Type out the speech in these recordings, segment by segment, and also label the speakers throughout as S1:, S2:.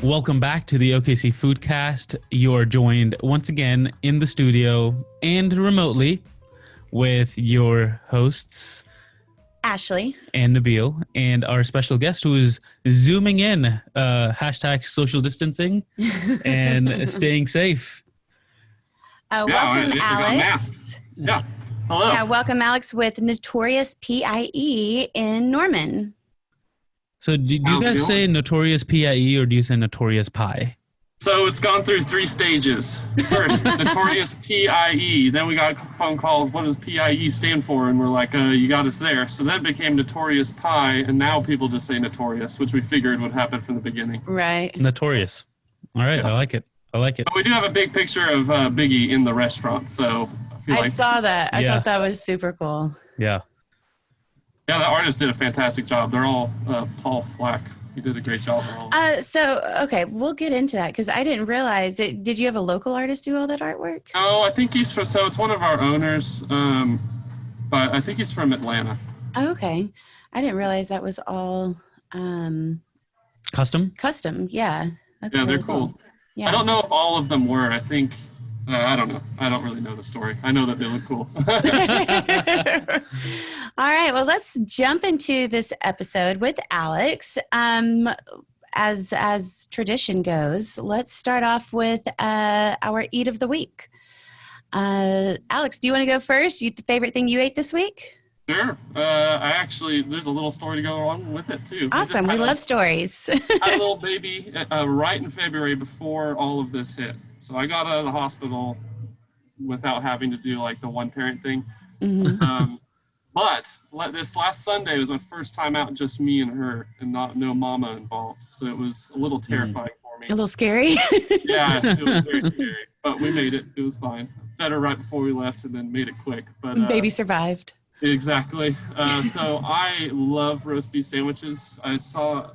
S1: Welcome back to the OKC Foodcast. You are joined once again in the studio and remotely with your hosts,
S2: Ashley
S1: and Nabil, and our special guest who is zooming in, hashtag social distancing and staying safe.
S2: Welcome,
S3: we
S2: Alex.
S3: got masks. Yeah. Hello.
S2: Yeah, welcome, Alex, with Notorious P.I.E. in Norman.
S1: So do you guys say Notorious P.I.E. or do you say Notorious P.I.E.?
S3: So it's gone through 3 stages. First, Notorious P.I.E. Then we got phone calls. What does P.I.E. stand for? And we're like, you got us there. So then it became Notorious P.I.E. And now people just say Notorious, which we figured would happen from the beginning.
S2: Right.
S1: Notorious. All right. Yeah. I like it. But
S3: we do have a big picture of Biggie in the restaurant. So
S2: I saw that. I thought that was super cool.
S1: Yeah.
S3: Yeah, the artist did a fantastic job. They're all Paul Flack. He did a great job.
S2: Okay, we'll get into that because I didn't realize it. Did you have a local artist do all that artwork?
S3: Oh, I think he's so it's one of our owners, but I think he's from Atlanta.
S2: Oh, okay. I didn't realize that was all
S1: custom.
S2: Yeah. That's
S3: they're cool.
S2: Yeah.
S3: I don't know if all of them were. I think I don't know. I don't really know the story. I know that they look cool.
S2: All right. Well, let's jump into this episode with Alex. As tradition goes, let's start off with our Eat of the Week. Alex, do you want to go first? The favorite thing you ate this week?
S3: Sure. There's a little story to go along with it, too.
S2: Awesome. We love stories.
S3: I had a little baby right in February before all of this hit. So I got out of the hospital without having to do like the one parent thing. Mm-hmm. But this last Sunday was my first time out, just me and her, and no mama involved. So it was a little terrifying for me.
S2: A little scary?
S3: Yeah, it was very scary. But we made it. It was fine. Fed her right before we left and then made it quick. But
S2: baby survived.
S3: Exactly. So I love roast beef sandwiches. I saw...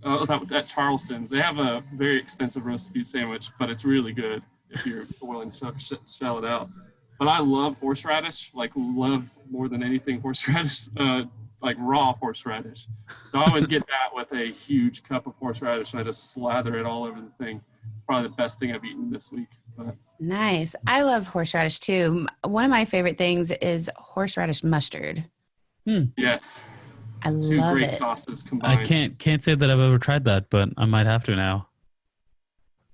S3: I was out at Charleston's. They have a very expensive roast beef sandwich, but it's really good if you're willing to shell it out. But I love horseradish, love more than anything horseradish, like raw horseradish. So I always get that with a huge cup of horseradish, and I just slather it all over the thing. It's probably the best thing I've eaten this week. But.
S2: Nice. I love horseradish too. One of my favorite things is horseradish mustard.
S3: Yes.
S2: I love it.
S3: 2 great sauces combined.
S1: I can't say that I've ever tried that, but I might have to now.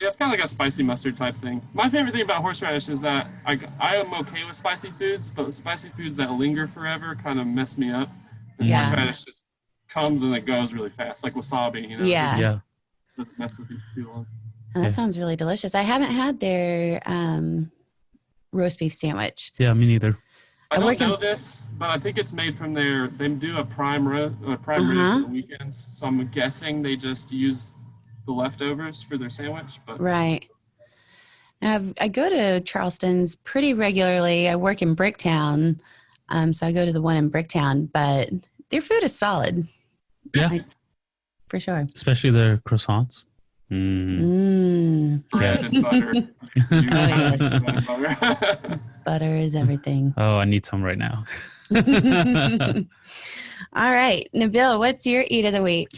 S3: Yeah, it's kind of like a spicy mustard type thing. My favorite thing about horseradish is that I am okay with spicy foods, but spicy foods that linger forever kind of mess me up. And horseradish just comes and it goes really fast, like wasabi.
S2: Yeah.
S3: Doesn't mess with you too long.
S2: Oh, that sounds really delicious. I haven't had their roast beef sandwich.
S1: Yeah, me neither.
S3: I don't know this, but I think it's made from they do a prime rib for the weekends. So I'm guessing they just use the leftovers for their sandwich. But
S2: right. Now, I go to Charleston's pretty regularly. I work in Bricktown, so I go to the one in Bricktown, but their food is solid.
S1: Yeah.
S2: For sure.
S1: Especially their croissants.
S3: Yes. Butter.
S2: Yes. Butter is everything.
S1: Oh, I need some right now.
S2: All right. Nabil, what's your Eat of the Week?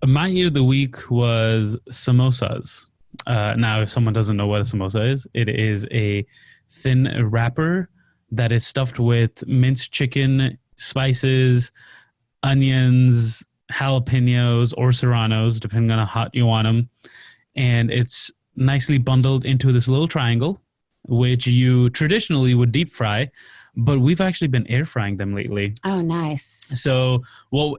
S1: My Eat of the Week was samosas. Now, if someone doesn't know what a samosa is, it is a thin wrapper that is stuffed with minced chicken, spices, onions, jalapenos or serranos, depending on how hot you want them. And it's nicely bundled into this little triangle, which you traditionally would deep fry, but we've actually been air frying them lately.
S2: Oh, nice.
S1: So,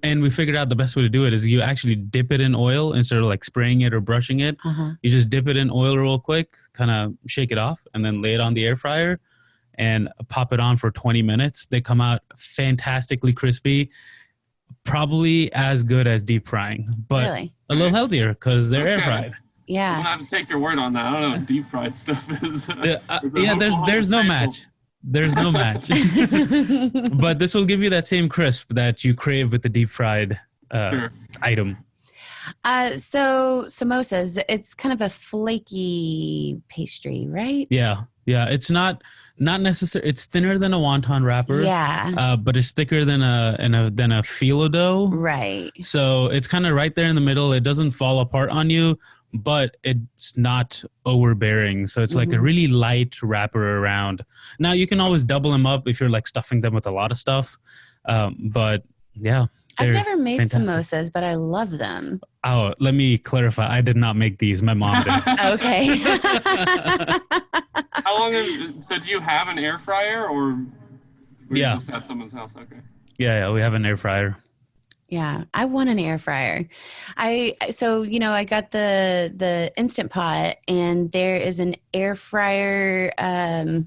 S1: and we figured out the best way to do it is you actually dip it in oil instead of like spraying it or brushing it. You just dip it in oil real quick, kind of shake it off, and then lay it on the air fryer and pop it on for 20 minutes. They come out fantastically crispy. Probably as good as deep frying, but a little healthier because they're air fried.
S2: Yeah,
S3: I'm gonna have to take your word on that. I don't know what deep fried stuff is.
S1: There's no match. There's no match. But this will give you that same crisp that you crave with the deep fried item.
S2: So samosas, it's kind of a flaky pastry, right?
S1: Yeah, yeah. It's not necessary. It's thinner than a wonton wrapper,
S2: Yeah.
S1: but it's thicker than a phyllo dough.
S2: Right.
S1: So it's kind of right there in the middle. It doesn't fall apart on you, but it's not overbearing. So it's like a really light wrapper around. Now you can always double them up if you're like stuffing them with a lot of stuff. But yeah,
S2: I've
S1: they're
S2: neove made
S1: fantastic.
S2: samosas, but I love them.
S1: Oh, let me clarify. I did not make these. My mom did.
S2: Okay.
S3: How long so do you have an air fryer or you
S1: Yeah.
S3: just at someone's house? Okay.
S1: Yeah, we have an air fryer.
S2: Yeah, I want an air fryer. I got the Instant Pot, and there is an air fryer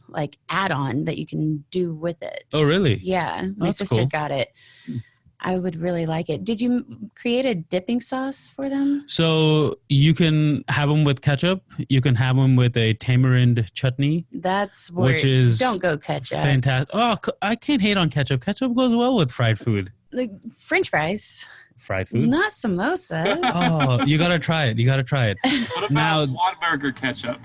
S2: like add-on that you can do with it.
S1: Oh, really?
S2: Yeah, my
S1: That's
S2: sister
S1: cool.
S2: got it. I would really like it. Did you create a dipping sauce for them?
S1: So you can have them with ketchup. You can have them with a tamarind chutney,
S2: That's where
S1: which is
S2: don't go ketchup.
S1: fantastic. Oh, I can't hate on ketchup. Ketchup goes well with fried food.
S2: Like French fries,
S1: Fried food?
S2: not samosas.
S1: Oh, you gotta try it. You gotta try it.
S3: What about Whataburger ketchup?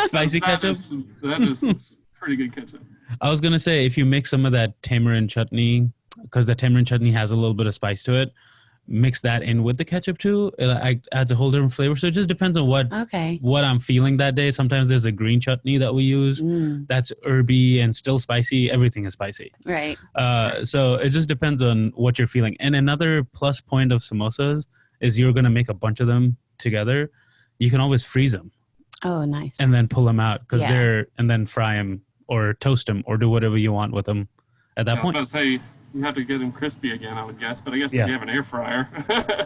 S1: Spicy ketchup?
S3: That is pretty good ketchup.
S1: I was gonna say if you mix some of that tamarind chutney, because the tamarind chutney has a little bit of spice to it, mix that in with the ketchup too. It adds a whole different flavor. So it just depends on what I'm feeling that day. Sometimes there's a green chutney that we use that's herby and still spicy. Everything is spicy.
S2: Right.
S1: So it just depends on what you're feeling. And another plus point of samosas is you're gonna make a bunch of them together. You can always freeze them.
S2: Oh, nice.
S1: And then pull them out and then fry them or toast them or do whatever you want with them at that point.
S3: I was about to say, you have to get them crispy again, I would guess. But I guess if you have an air fryer.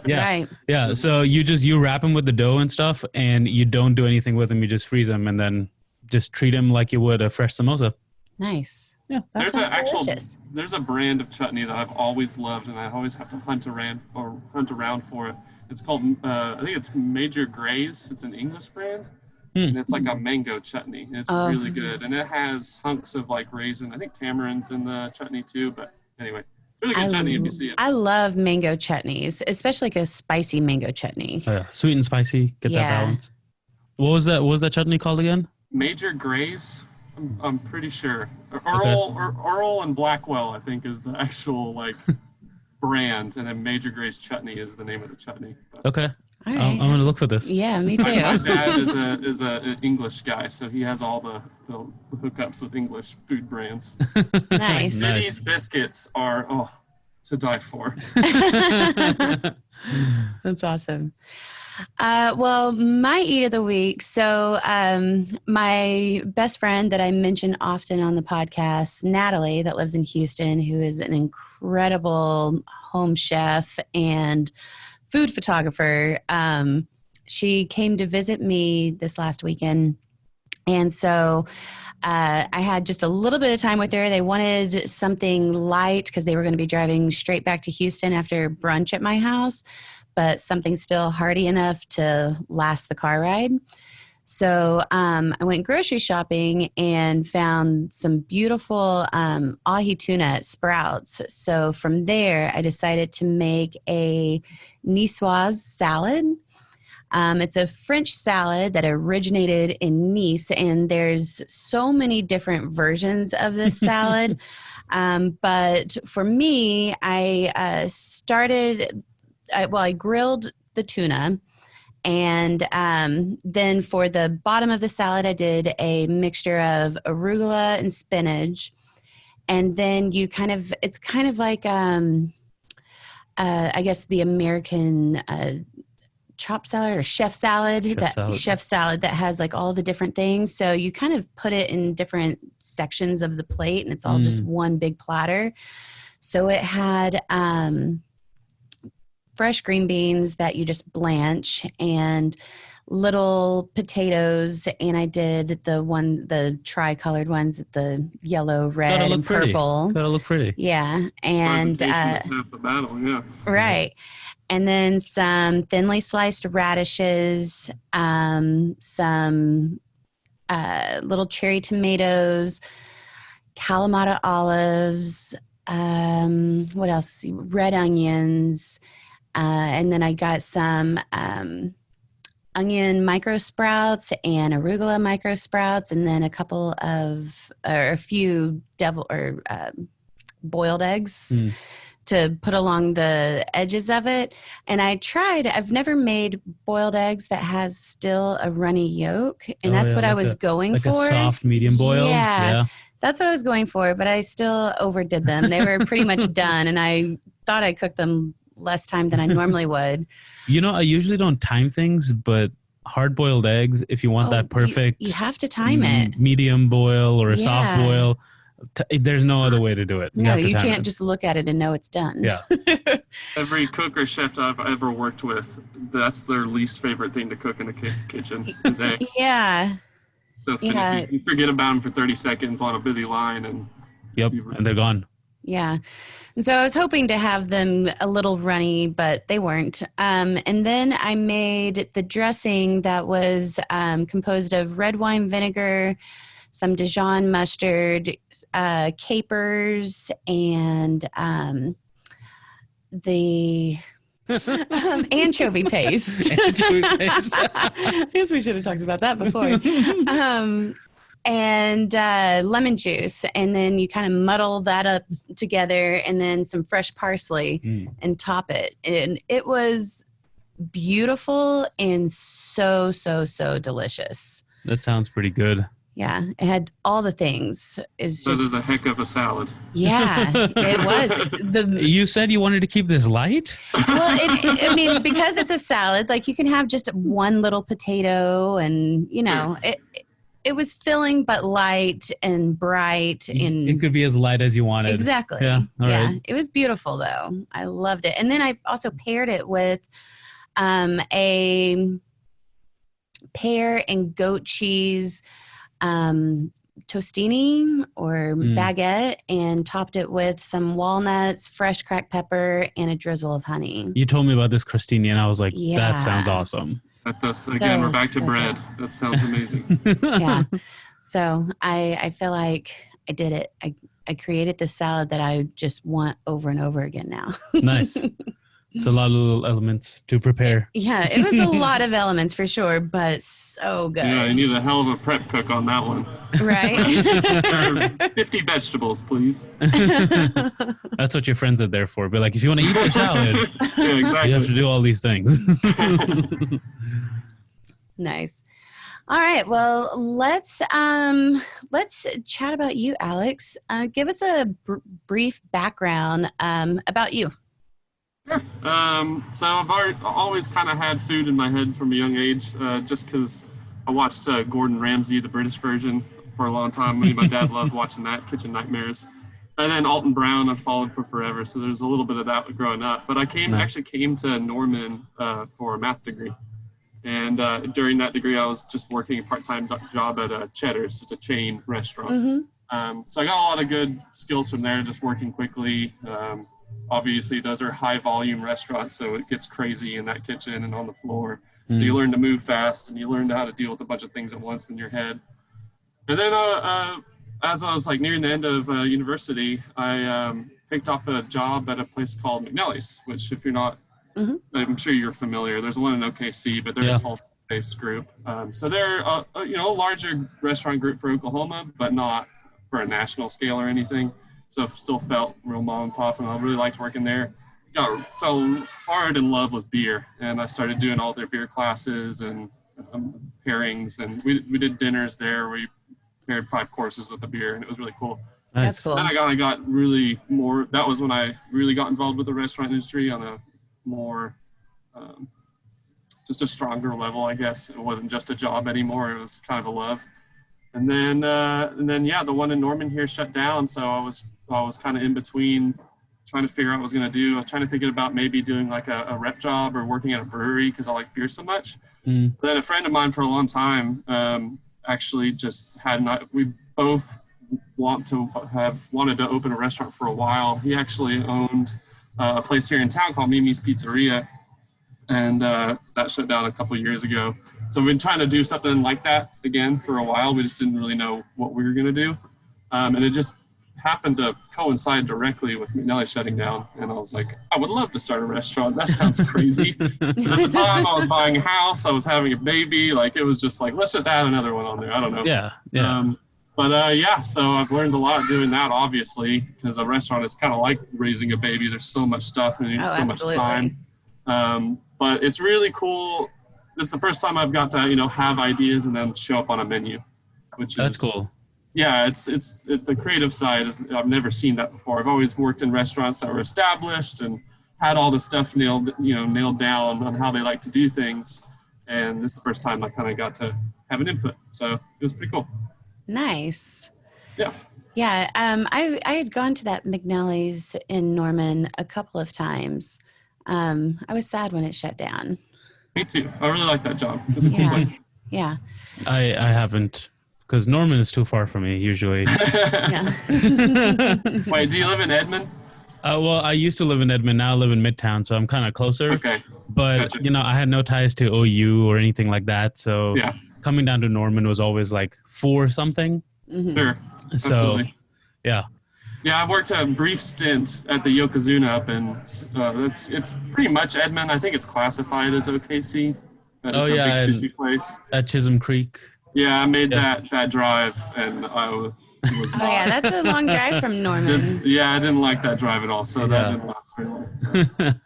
S1: Yeah.
S2: Right.
S1: Yeah. So you wrap them with the dough and stuff, and you don't do anything with them. You just freeze them and then just treat them like you would a fresh samosa.
S2: Nice.
S1: Yeah.
S2: That sounds delicious.
S3: There's a brand of chutney that I've always loved, and I always have to hunt around for it. It's called, I think it's Major Gray's. It's an English brand. And it's like a mango chutney. And it's really good. And it has hunks of like raisin. I think tamarind's in the chutney too. But anyway, really good chutney if you see it.
S2: I love mango chutneys, especially like a spicy mango chutney.
S1: Oh, yeah. Sweet and spicy. Get that balance. What was that chutney called again?
S3: Major Gray's. I'm pretty sure. Earl and Blackwell, I think, is the actual like brand. And then Major Gray's chutney is the name of the chutney. But,
S1: okay.
S2: All right.
S1: I'm going to look for this.
S2: Yeah, me too.
S3: My dad is an English guy, so he has all the hookups with English food brands.
S2: Nice.
S3: City's biscuits are to die for.
S2: That's awesome. Well, my eat of the week. So my best friend that I mention often on the podcast, Natalie, that lives in Houston, who is an incredible home chef and food photographer. She came to visit me this last weekend. And so I had just a little bit of time with her. They wanted something light because they were going to be driving straight back to Houston after brunch at my house, but something still hearty enough to last the car ride. So I went grocery shopping and found some beautiful ahi tuna at Sprouts. So from there, I decided to make a niçoise salad. It's a French salad that originated in Nice, and there's so many different versions of this salad. But for me, I grilled the tuna. And then for the bottom of the salad, I did a mixture of arugula and spinach. And then it's kind of like, I guess the American chop salad or chef salad that has like all the different things. So you kind of put it in different sections of the plate and it's all just one big platter. So it had fresh green beans that you just blanch and little potatoes. And I did the tri-colored ones, the yellow, red, and purple.
S1: Gotta look pretty.
S2: Yeah. And
S3: presentation is half the battle, yeah.
S2: Right. And then some thinly sliced radishes, some little cherry tomatoes, Kalamata olives, what else? Red onions, And then I got some onion micro sprouts and arugula micro sprouts, and then a few boiled eggs to put along the edges of it. And I've never made boiled eggs that has still a runny yolk. And that's what I was going for.
S1: Like a soft medium boiled.
S2: Yeah. That's what I was going for, but I still overdid them. They were pretty much done, and I thought I cooked them less time than I normally would.
S1: I usually don't time things, but hard-boiled eggs, if you want that perfect...
S2: You have to time it.
S1: Medium boil or a soft boil. There's no other way to do it.
S2: No, you can't just look at it and know it's done.
S1: Yeah.
S3: Every cook or chef I've ever worked with, that's their least favorite thing to cook in the kitchen is eggs.
S2: Yeah.
S3: So you forget about them for 30 seconds on a busy line, and
S1: and they're gone.
S2: Yeah. And so I was hoping to have them a little runny, but they weren't. And then I made the dressing that was composed of red wine vinegar, some Dijon mustard, capers, and the anchovy paste. I guess we should have talked about that before. And lemon juice. And then you kind of muddle that up together, and then some fresh parsley and top it. And it was beautiful and so, so, so delicious.
S1: That sounds pretty good.
S2: Yeah, it had all the things.
S3: This is a heck of a salad.
S2: Yeah, it was.
S1: You said you wanted to keep this light?
S2: Well, because it's a salad, like you can have just one little potato, and it was filling but light and bright. And
S1: it could be as light as you wanted.
S2: Exactly.
S1: Yeah. All right.
S2: It was beautiful though. I loved it, and then I also paired it with a pear and goat cheese tostini or baguette, and topped it with some walnuts, fresh cracked pepper, and a drizzle of honey.
S1: You told me about this crostini, and I was like, that sounds awesome.
S3: Again, we're back to bread. That sounds amazing.
S2: Yeah. So I feel like I did it. I created this salad that I just want over and over again now.
S1: Nice. It's a lot of little elements to prepare.
S2: Yeah, it was a lot of elements for sure, but so good.
S3: Yeah, you need a hell of a prep cook on that one.
S2: Right?
S3: 50 vegetables, please.
S1: That's what your friends are there for. But like, if you want to eat the salad,
S3: exactly.
S1: You have to do all these things.
S2: Nice. All right. Well, let's chat about you, Alex. Give us a brief background about you.
S3: Sure. So I've always kind of had food in my head from a young age, just because I watched Gordon Ramsay, the British version, for a long time. Me and my dad loved watching that, Kitchen Nightmares. And then Alton Brown I followed for forever, so there's a little bit of that growing up. But I actually came to Norman for a math degree. And during that degree, I was just working a part-time job at Cheddar's. It's a chain restaurant. Mm-hmm. So I got a lot of good skills from there, just working quickly. Obviously, those are high-volume restaurants, so it gets crazy in that kitchen and on the floor. Mm. So you learn to move fast, and you learn how to deal with a bunch of things at once in your head. And then as I was nearing the end of university, I picked up a job at a place called McNally's, which if you're not, mm-hmm. I'm sure you're familiar. There's one in OKC, but they're a Tulsa-based group. So they're a larger restaurant group for Oklahoma, but not for a national scale or anything. So still felt real mom and pop, and I really liked working there. Fell hard in love with beer, and I started doing all their beer classes and pairings, and we did dinners there. We paired 5 courses with the beer, and it was really cool.
S1: Nice.
S2: That's cool.
S3: Then I got really more. That was when I really got involved with the restaurant industry on a more, just a stronger level, I guess. It wasn't just a job anymore. It was kind of a love. And then the one in Norman here shut down. So I was kind of in between trying to figure out what I was going to do. I was trying to think about maybe doing like a rep job or working at a brewery because I like beer so much. Mm. But then a friend of mine for a long time actually just we both wanted to open a restaurant for a while. He actually owned a place here in town called Mimi's Pizzeria, and that shut down a couple years ago. So we've been trying to do something like that again for a while. We just didn't really know what we were going to do. And it just happened to coincide directly with McNally shutting down. And I was like, I would love to start a restaurant. That sounds crazy. Because at the time I was buying a house, I was having a baby. Like, it was just like, let's just add another one on there. I don't know.
S1: Yeah.
S3: So I've learned a lot doing that, obviously, because a restaurant is kind of like raising a baby. There's so much stuff and so
S2: absolutely.
S3: much time. But it's really cool. This is the first time I've got to, have ideas and then show up on a menu, which
S1: That's cool.
S3: Yeah, it's the creative side. I've never seen that before. I've always worked in restaurants that were established and had all the stuff nailed down on how they like to do things. And this is the first time I kind of got to have an input. So it was pretty cool.
S2: Nice.
S3: Yeah.
S2: Yeah. I had gone to that McNally's in Norman a couple of times. I was sad when it shut down.
S3: Me too. I really like that job. It's a cool place.
S2: Yeah.
S1: I haven't, because Norman is too far from me usually.
S2: Yeah.
S3: Wait, do you live in Edmond?
S1: Well, I used to live in Edmond. Now I live in Midtown, so I'm kind of closer.
S3: Okay.
S1: But,
S3: Gotcha.
S1: I had no ties to OU or anything like that. So
S3: Yeah.
S1: coming down to Norman was always like for something.
S2: Mhm.
S3: Sure.
S1: So,
S3: Absolutely.
S1: yeah.
S3: Yeah, I worked a brief stint at the Yokozuna up in, it's pretty much Edmond. I think it's classified as OKC. But it's a big sushi place.
S1: At Chisholm Creek.
S3: Yeah, I made that drive, and I was
S2: Oh yeah, that's a long drive from Norman.
S3: I didn't like that drive at all, so that didn't last very long.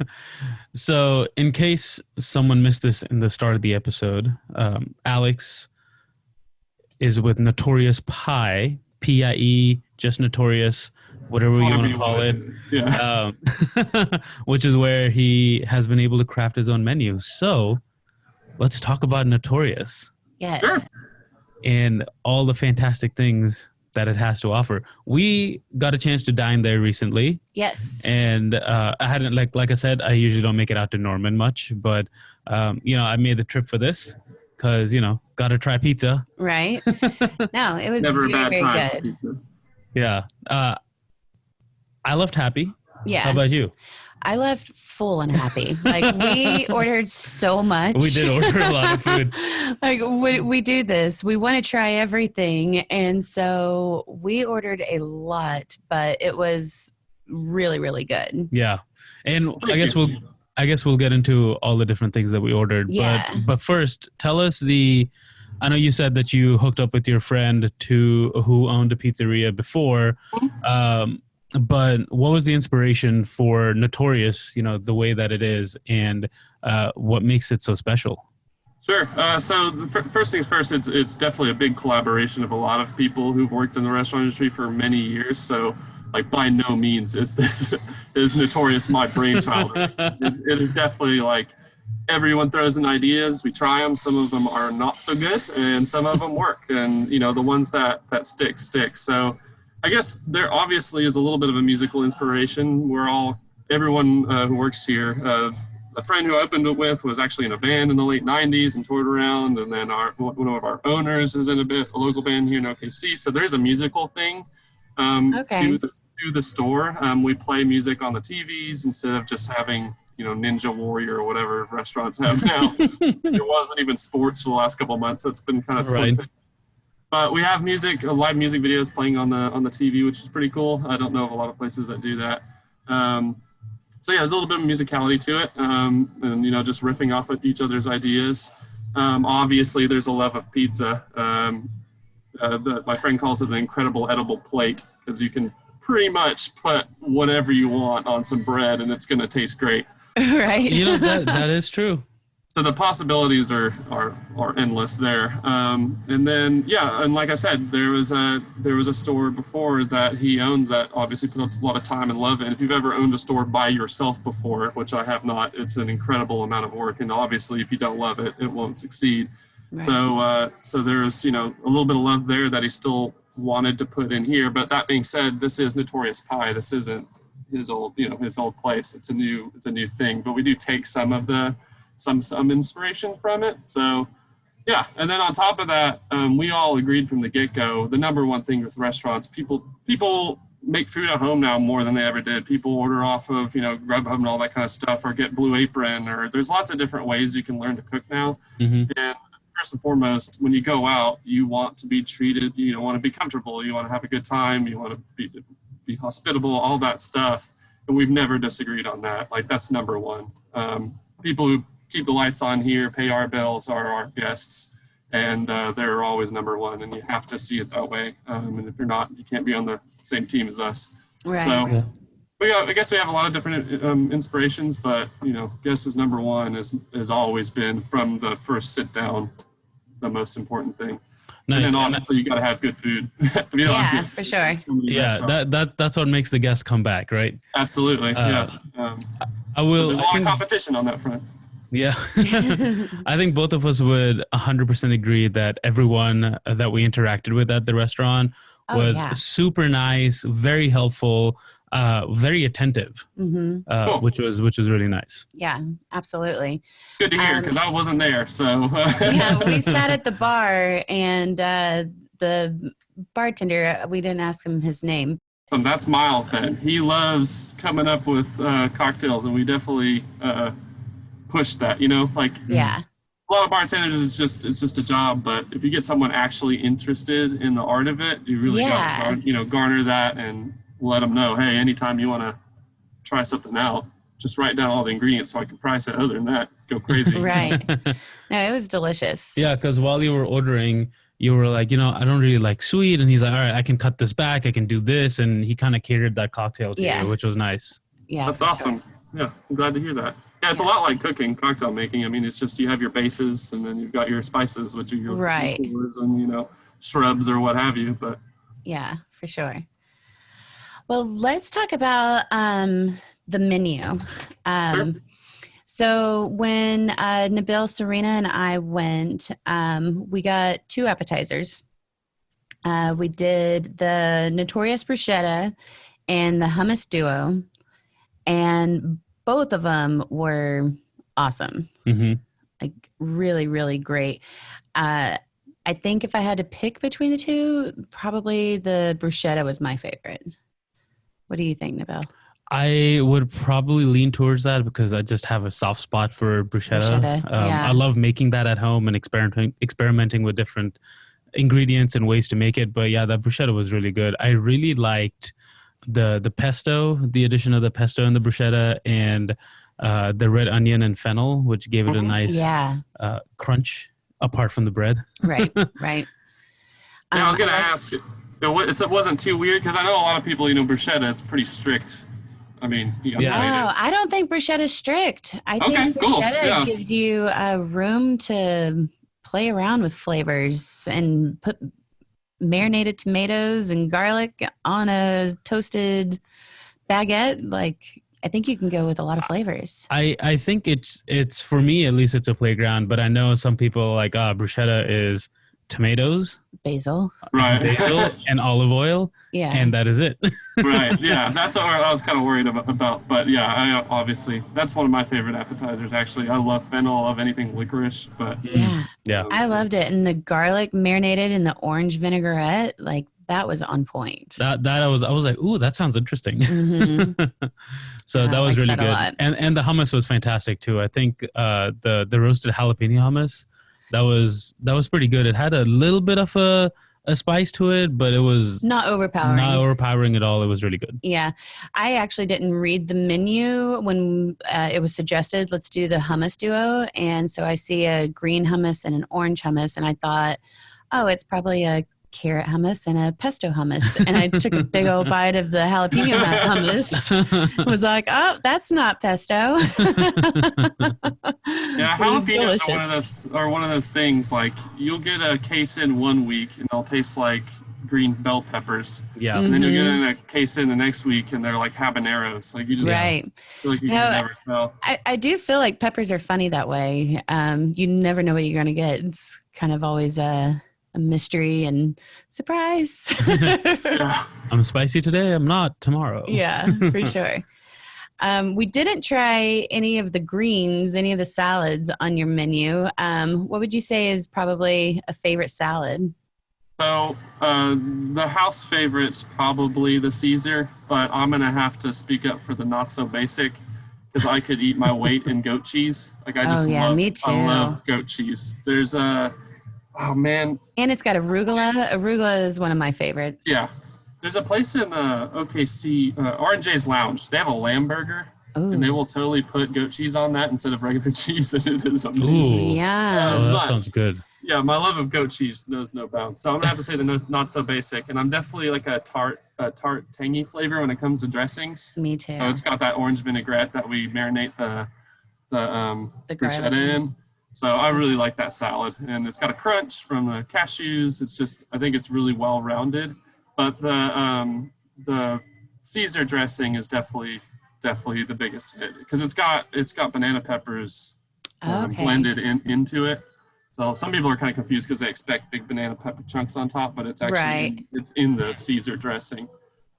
S1: So, in case someone missed this in the start of the episode, Alex is with Notorious P.I.E, P-I-E, just Notorious, whatever you want to call it.
S3: Yeah.
S1: Which is where he has been able to craft his own menu. So, let's talk about Notorious.
S2: Yes.
S3: Sure.
S1: And all the fantastic things that it has to offer. We got a chance to dine there recently.
S2: Yes.
S1: And I hadn't, like I said, I usually don't make it out to Norman much, but I made the trip for this because got to try pizza.
S2: Right. No, it was
S3: Never a
S2: very,
S3: bad
S2: very
S3: time for
S2: good.
S3: pizza.
S1: Yeah. I left happy.
S2: Yeah.
S1: How about you?
S2: I left full and happy. Like, we ordered so much.
S1: We did order a lot of food.
S2: Like, we do this. We want to try everything. And so we ordered a lot, but it was really, really good.
S1: Yeah. And I guess we'll get into all the different things that we ordered.
S2: Yeah.
S1: But first, tell us I know you said that you hooked up with your friend who owned a pizzeria before. But what was the inspiration for Notorious, the way that it is, and what makes it so special?
S3: Sure. So the first things first, it's definitely a big collaboration of a lot of people who've worked in the restaurant industry for many years. So, like, by no means is Notorious my brainchild. It is definitely like everyone throws in ideas. We try them. Some of them are not so good, and some of them work. And the ones that stick. So I guess there obviously is a little bit of a musical inspiration. Everyone who works here, a friend who I opened it with was actually in a band in the late 90s and toured around. And then one of our owners is in a local band here in OKC. So there's a musical thing to the store. We play music on the TVs instead of just having, Ninja Warrior or whatever restaurants have now. It wasn't even sports for the last couple of months. So it's been kind of
S1: right.
S3: But we have live music videos playing on the TV, which is pretty cool. I don't know of a lot of places that do that. So yeah, there's a little bit of musicality to it, and just riffing off of each other's ideas. Obviously, there's a love of pizza. My friend calls it the incredible edible plate because you can pretty much put whatever you want on some bread, and it's going to taste great.
S2: Right.
S1: That is true.
S3: So the possibilities are endless there. And then, and like I said, there was a store before that he owned that obviously put up a lot of time and love in. If you've ever owned a store by yourself before, which I have not, it's an incredible amount of work. And obviously, if you don't love it, it won't succeed. Right. So there's a little bit of love there that he still wanted to put in here. But that being said, this is Notorious P.I.E. This isn't his old place. It's a new thing. But we do take some of some inspiration from it. So yeah, and then on top of that, we all agreed from the get-go, the number one thing with restaurants, people make food at home now more than they ever did. People order off of Grubhub and all that kind of stuff, or get Blue Apron, or there's lots of different ways you can learn to cook now.
S1: Mm-hmm.
S3: And first and foremost, when you go out, you want to be treated, you want to be comfortable, you want to have a good time, you want to be hospitable, all that stuff. And we've never disagreed on that. Like, that's number one. People who keep the lights on here, pay our bills, are our guests, and they're always number one, and you have to see it that way. And if you're not, you can't be on the same team as us.
S2: Right.
S3: So I guess we have a lot of different inspirations, but, guest is number one has always been, from the first sit down, the most important thing. Nice. And then obviously you got to have good food.
S2: For sure.
S1: Yeah, that's what makes the guests come back, right?
S3: Absolutely. There's a lot of competition on that front.
S1: Yeah. I think both of us would 100% agree that everyone that we interacted with at the restaurant was super nice, very helpful, very attentive, which was really nice.
S2: Yeah, absolutely.
S3: Good to hear, because I wasn't there. So
S2: we sat at the bar, and the bartender, we didn't ask him his name.
S3: That's Miles. Then he loves coming up with cocktails, and we definitely push that. A lot of bartenders, it's just a job, but if you get someone actually interested in the art of it, you really got to garner that and let them know, hey, anytime you want to try something out, just write down all the ingredients so I can price it. Other than that, go crazy.
S2: Right. No, it was delicious.
S1: Yeah, because while you were ordering, you were like, I don't really like sweet. And he's like, all right, I can cut this back. I can do this. And he kind of catered that cocktail to you, which was nice.
S2: Yeah.
S3: That's awesome. Yeah, I'm glad to hear that. Yeah, it's a lot like cooking, cocktail making. I mean, it's just you have your bases, and then you've got your spices, which are your liqueurs and, shrubs or what have you. But
S2: yeah, for sure. Well, let's talk about the menu.
S3: Sure.
S2: So when Nabil, Serena, and I went, we got 2 appetizers. We did the Notorious Bruschetta and the Hummus Duo, and both of them were awesome. Like, really, really great. I think if I had to pick between the 2, probably the bruschetta was my favorite. What do you think, Nabil?
S1: I would probably lean towards that because I just have a soft spot for bruschetta. I love making that at home and experimenting with different ingredients and ways to make it. But yeah, that bruschetta was really good. I really liked the pesto, the addition of the pesto and the bruschetta, and the red onion and fennel, which gave it a nice crunch apart from the bread.
S2: Right.
S3: Yeah, I was going to ask, it wasn't too weird, because I know a lot of people, bruschetta is pretty strict. I mean,
S2: I don't think bruschetta is strict. I think bruschetta gives you room to play around with flavors and put marinated tomatoes and garlic on a toasted baguette. Like, I think you can go with a lot of flavors.
S1: I think it's for me, at least, it's a playground, but I know some people like, bruschetta is tomatoes,
S2: basil,
S1: and olive oil.
S2: Yeah.
S1: And that is it.
S3: Right. Yeah. That's what I was kind of worried about. But yeah, obviously, that's one of my favorite appetizers, actually. I love fennel, I love anything licorice, but
S2: yeah. I loved it. And the garlic marinated in the orange vinaigrette, like, that was on point.
S1: That I was like, ooh, that sounds interesting. So that was really good. And the hummus was fantastic too. I think the roasted jalapeno hummus, that was pretty good. It had a little bit of a spice to it, but it was
S2: not overpowering.
S1: Not overpowering at all. It was really good.
S2: Yeah. I actually didn't read the menu when it was suggested, let's do the hummus duo. And so I see a green hummus and an orange hummus, and I thought, oh, it's probably a carrot hummus and a pesto hummus. And I took a big old bite of the jalapeno hummus. Was like, oh, that's not pesto.
S3: Yeah, jalapenos are one of those things, like, you'll get a case in one week and they'll taste like green bell peppers.
S1: Yeah.
S3: And then you'll get in a case in the next week and they're like habaneros. Like, you just feel like you can never tell.
S2: I do feel like peppers are funny that way. You never know what you're going to get. It's kind of always a mystery and surprise.
S1: I'm spicy today, I'm not tomorrow.
S2: Yeah, for sure. We didn't try any of the greens, any of the salads on your menu. What would you say is probably a favorite salad?
S3: So the house favorite's probably the Caesar, but I'm going to have to speak up for the not so basic, because I could eat my weight in goat cheese. Like, I just
S2: me too.
S3: I love goat cheese. There's oh man.
S2: And it's got arugula. Arugula is one of my favorites.
S3: Yeah. There's a place in OKC, R&J's Lounge. They have a lamb burger, and they will totally put goat cheese on that instead of regular cheese, and it is amazing.
S1: Ooh.
S2: Yeah.
S1: Oh, that sounds good.
S3: Yeah, my love of goat cheese knows no bounds. So I'm gonna have to say the not so basic, and I'm definitely like a tart, tangy flavor when it comes to dressings.
S2: Me too.
S3: So it's got that orange vinaigrette that we marinate the bruschetta in. So I really like that salad, and it's got a crunch from the cashews. It's just, I think it's really well rounded. But the Caesar dressing is definitely the biggest hit because it's got banana peppers blended into it. So some people are kind of confused because they expect big banana pepper chunks on top, but it's actually it's in the Caesar dressing.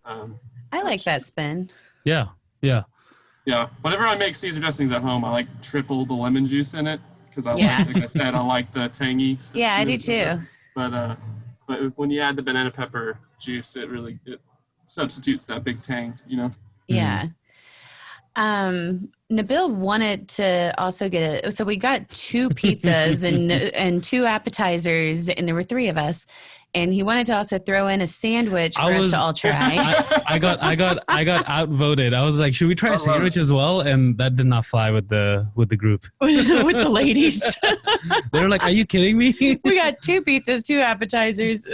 S2: I like that spin.
S1: Yeah.
S3: Whenever I make Caesar dressings at home, I like triple the lemon juice in it because like I said, I like the tangy stuff.
S2: Yeah, I do too.
S3: But when you add the banana pepper juice, it substitutes that big tang,
S2: Yeah. Nabil wanted to also get it. So we got 2 pizzas and 2 appetizers, and there were 3 of us. And he wanted to also throw in a sandwich for us to all try.
S1: I got outvoted. I was like, should we try a sandwich as well? And that did not fly with the group.
S2: With the ladies.
S1: They were like, are you kidding me?
S2: We got 2 pizzas, 2 appetizers.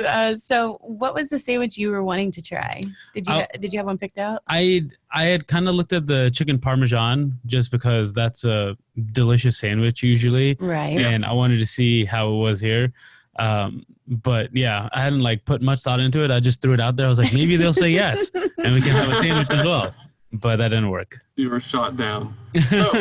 S2: So what was the sandwich you were wanting to try? Did you have one picked out?
S1: I had kind of looked at the chicken parmesan just because that's a delicious sandwich usually.
S2: Right.
S1: And I wanted to see how it was here. But yeah, I hadn't like put much thought into it. I just threw it out there. I was like, maybe they'll say yes and we can have a sandwich as well. But that didn't work.
S3: You were shot down. So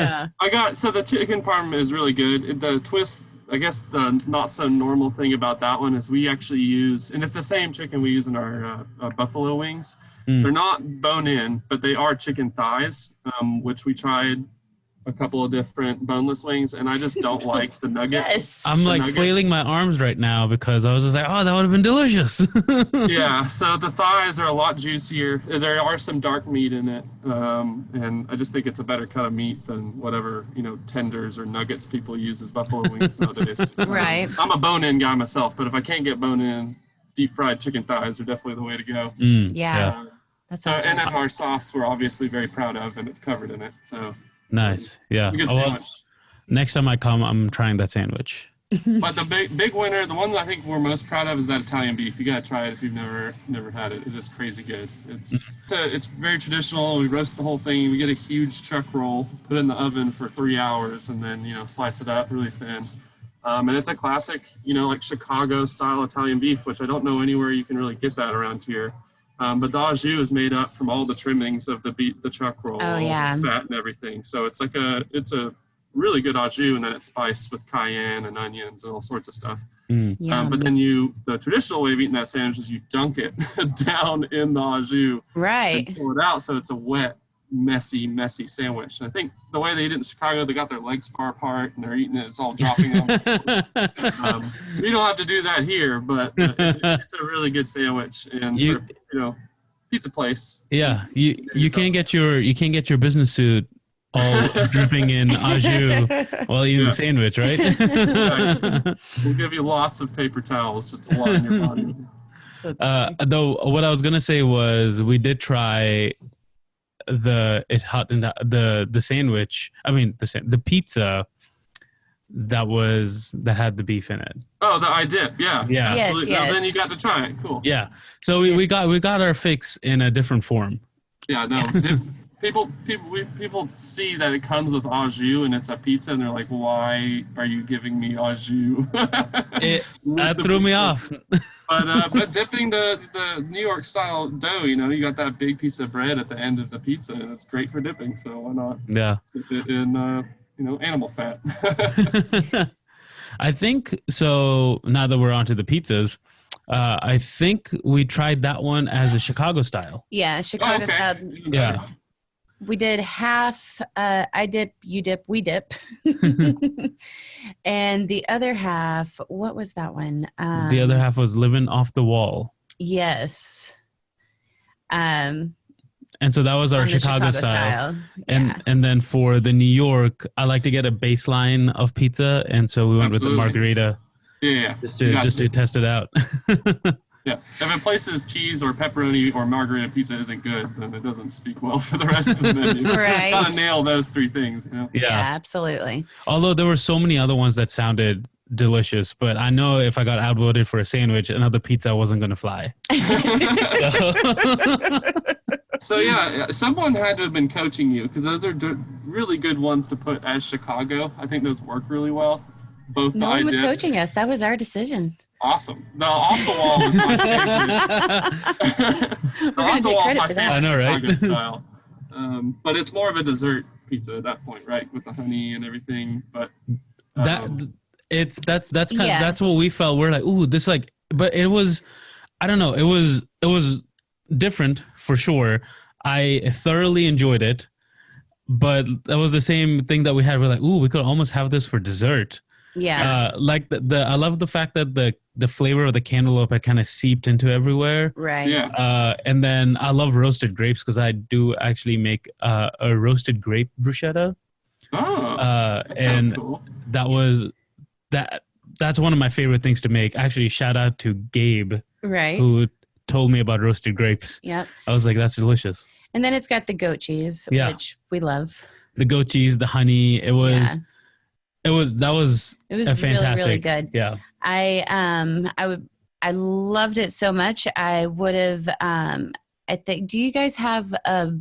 S3: so the chicken parm is really good. The twist, I guess the not so normal thing about that one is we actually use, and it's the same chicken we use in our buffalo wings. They're not bone in, but they are chicken thighs, which we tried a couple of different boneless wings, and I just don't like the nuggets.
S2: Yes.
S1: I'm like flailing my arms right now because I was just like, oh, that would have been delicious.
S3: Yeah, so the thighs are a lot juicier. There are some dark meat in it, and I just think it's a better cut of meat than whatever, tenders or nuggets people use as buffalo wings nowadays.
S2: Right.
S3: I'm a bone-in guy myself, but if I can't get bone-in, deep-fried chicken thighs are definitely the way to go.
S2: Yeah.
S3: And then our sauce we're obviously very proud of, and it's covered in it, so...
S1: Nice. Yeah.
S3: Well,
S1: next time I come, I'm trying that sandwich.
S3: But the big winner, the one that I think we're most proud of, is that Italian beef. You gotta try it if you've never had it. It is crazy good. It's very traditional. We roast the whole thing. We get a huge chuck roll, put it in the oven for 3 hours, and then slice it up really thin. And it's a classic, like Chicago style Italian beef, which I don't know anywhere you can really get that around here. But the au jus is made up from all the trimmings of the chuck roll, fat and everything. So it's it's a really good au jus, and then it's spiced with cayenne and onions and all sorts of stuff. But then the traditional way of eating that sandwich is you dunk it down in the au jus,
S2: right,
S3: and pull it out, so it's a wet, messy sandwich. And I think the way they eat it in Chicago, they got their legs far apart and they're eating it. It's all dropping on the floor. We don't have to do that here, but it's a really good sandwich. And pizza place.
S1: Yeah, you can't get your business suit all dripping in au jus while eating the sandwich, right?
S3: Right. We'll give you lots of paper towels just to line your body.
S1: Though what I was gonna say was we did try the sandwich. I mean the pizza that had the beef in it.
S3: Oh, the I dip, yeah.
S2: Yes.
S3: No, then you got to try it. Cool.
S1: Yeah. So we got our fix in a different form.
S3: Yeah. No. People see that it comes with au jus and it's a pizza, and they're like, "Why are you giving me au jus?"
S1: That threw me off.
S3: But dipping the New York style dough, you got that big piece of bread at the end of the pizza, and it's great for dipping. So why not?
S1: Yeah.
S3: Dip it in animal fat.
S1: I think so. Now that we're onto the pizzas, I think we tried that one as a Chicago style.
S2: Yeah, Chicago style.
S1: Yeah.
S2: We did half, I dip, you dip, we dip. And the other half, what was that one?
S1: The other half was living off the wall.
S2: Yes.
S1: And so that was our Chicago style.
S2: Yeah.
S1: And then for the New York, I like to get a baseline of pizza. And so we went with the margarita.
S3: Yeah.
S1: Just to test it out.
S3: Yeah, if a place's cheese or pepperoni or margarita pizza isn't good, then it doesn't speak well for the rest of the menu.
S2: Right.
S3: Gotta nail those 3 things, you know?
S2: Yeah, absolutely.
S1: Although there were so many other ones that sounded delicious, but I know if I got outvoted for a sandwich, another pizza wasn't going to fly.
S3: So yeah, someone had to have been coaching you because those are really good ones to put as Chicago. I think those work really well. Both
S2: No one was coaching us. That was our decision.
S3: Awesome. The off the wall was my favorite. The off the wall is my favorite,
S1: I know, right?
S3: Chicago style. But it's more of a dessert pizza at that point, right? With the honey and everything. But
S1: that's what we felt. We're like, ooh, this like, but it was, I don't know, it was different for sure. I thoroughly enjoyed it, but that was the same thing that we had. We're like, ooh, we could almost have this for dessert.
S2: Yeah.
S1: Like I love the fact that the flavor of the cantaloupe had kind of seeped into everywhere.
S2: Right.
S3: Yeah.
S1: And then I love roasted grapes because I do actually make a roasted grape bruschetta.
S3: Oh, that
S1: and
S3: cool.
S1: That's one of my favorite things to make. Actually, shout out to Gabe,
S2: Right.
S1: who told me about roasted grapes.
S2: Yep.
S1: I was like, that's delicious.
S2: And then it's got the goat cheese,
S1: Yeah.
S2: which we love.
S1: The goat cheese, the honey, it was fantastic.
S2: really, really good.
S1: Yeah.
S2: I loved it so much. I would have, I think, do you guys have a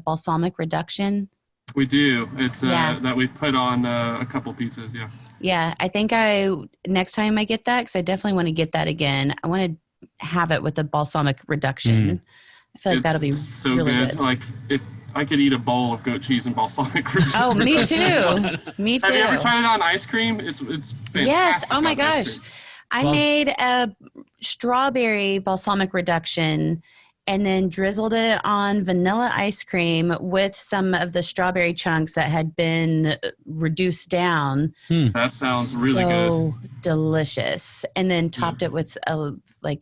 S2: balsamic reduction?
S3: We do. It's that we put on a couple pizzas. Yeah.
S2: Yeah. I think next time I get that, because I definitely want to get that again. I want to have it with a balsamic reduction. I feel like that'll be
S3: so
S2: really good.
S3: Like if I could eat a bowl of goat cheese and balsamic reduction.
S2: Oh, me too. Me too.
S3: Have you ever tried it on ice cream? It's fantastic.
S2: Yes. Oh my
S3: on ice
S2: gosh.
S3: cream.
S2: I made a strawberry balsamic reduction and then drizzled it on vanilla ice cream with some of the strawberry chunks that had been reduced down.
S3: That sounds really good.
S2: Delicious. And then topped it with a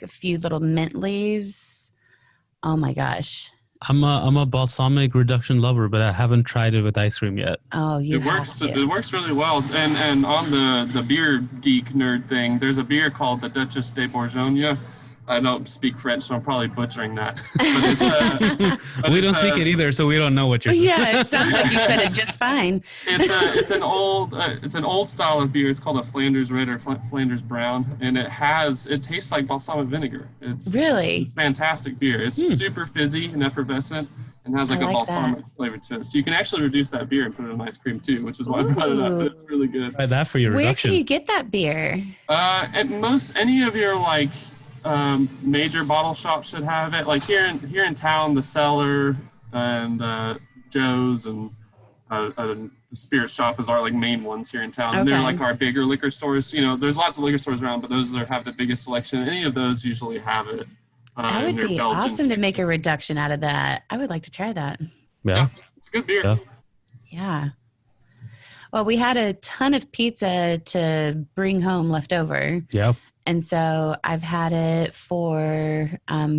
S2: few little mint leaves. Oh my gosh.
S1: I'm a balsamic reduction lover, but I haven't tried it with ice cream yet.
S2: Oh,
S3: It works really well. And on the beer geek nerd thing, there's a beer called the Duchesse de Bourgogne. I don't speak French, so I'm probably butchering that. But
S1: We don't speak it either, so we don't know what you're saying.
S2: Yeah, it sounds like you said it just fine.
S3: It's an old style of beer. It's called a Flanders Red or Flanders Brown, and it tastes like balsamic vinegar. It's a fantastic beer. It's super fizzy and effervescent, and has a balsamic flavor to it. So you can actually reduce that beer and put it in ice cream too, which is why I brought it up. But it's really good.
S1: Try that for your
S2: Where
S1: reduction.
S2: can you get that beer?
S3: At any of your major bottle shops should have it. Like here in town, the Cellar and Joe's and the Spirit Shop is our main ones here in town. And they're our bigger liquor stores. You know, there's lots of liquor stores around, but those have the biggest selection. Any of those usually have it.
S2: That would be awesome to make a reduction out of that. I would like to try that.
S1: Yeah.
S3: It's a good beer.
S2: Yeah. Well, we had a ton of pizza to bring home left over.
S1: Yeah.
S2: And so I've had it for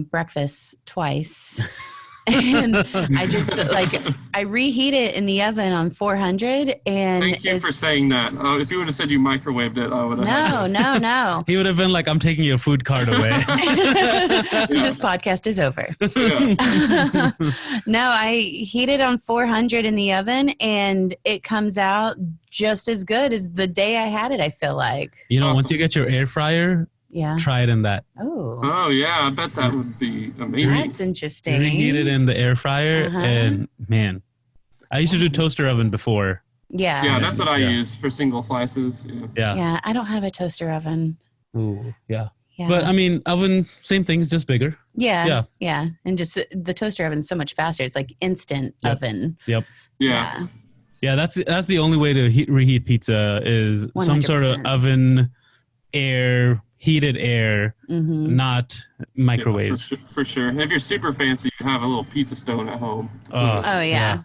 S2: breakfast twice. And I just I reheat it in the oven on 400. And
S3: thank you for saying that. If you would have said you microwaved it, I would have.
S2: No.
S1: He would have been like, I'm taking your food card away.
S2: This podcast is over. No, I heat it on 400 in the oven and it comes out just as good as the day I had it, I feel like.
S1: You know,
S3: Awesome.
S1: once you get your air fryer, try it in that.
S3: Oh yeah, I bet that would be amazing.
S2: That's interesting.
S1: Reheat it in the air fryer, and man, I used to do toaster oven before.
S2: Yeah,
S3: that's what I use for single slices.
S2: Yeah, I don't have a toaster oven.
S1: Ooh, yeah.
S2: Yeah.
S1: But I mean, oven, same thing, it's just bigger.
S2: Yeah. And just the toaster oven is so much faster. It's like instant oven.
S1: Yep.
S3: Yeah.
S1: Yeah, that's the only way to reheat pizza is 100%. Some sort of oven, heated air, not microwaves.
S3: Yeah, for sure. If you're super fancy, you have a little pizza stone at home.
S2: Oh yeah.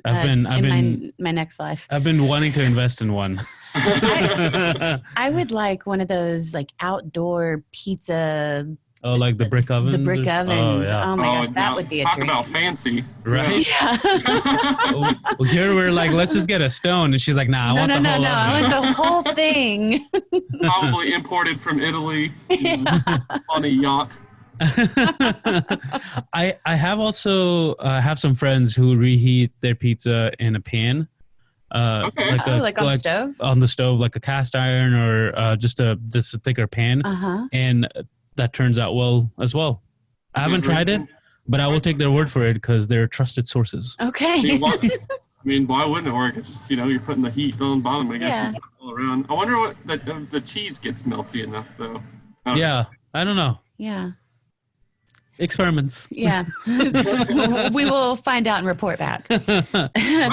S2: I've been my next life.
S1: I've been wanting to invest in one.
S2: I would like one of those outdoor pizza
S1: Oh, like the brick ovens?
S2: The brick ovens.
S1: Oh, yeah.
S2: Oh my gosh, that
S3: now,
S2: would be a
S3: talk
S2: dream.
S3: about fancy.
S1: Right?
S2: Yeah.
S1: Well, here we're like, let's just get a stone. And she's like, nah, I want the whole
S2: No. I
S1: oven.
S2: want the whole thing.
S3: Probably imported from Italy on a yacht.
S1: I have also have some friends who reheat their pizza in a pan.
S3: Okay.
S2: Like on the stove?
S1: On the stove, like a cast iron or just a thicker pan.
S2: Uh-huh.
S1: And that turns out well as well. I haven't tried it, but I will take their word for it because they're trusted sources.
S2: Okay.
S3: Why wouldn't it work? It's just, you're putting the heat on the bottom, I guess,
S2: Yeah.
S3: and stuff all around. I wonder what the cheese gets melty enough, though.
S1: Yeah, I don't know.
S2: Yeah.
S1: Experiments.
S2: Yeah. We will find out and report back.
S3: That's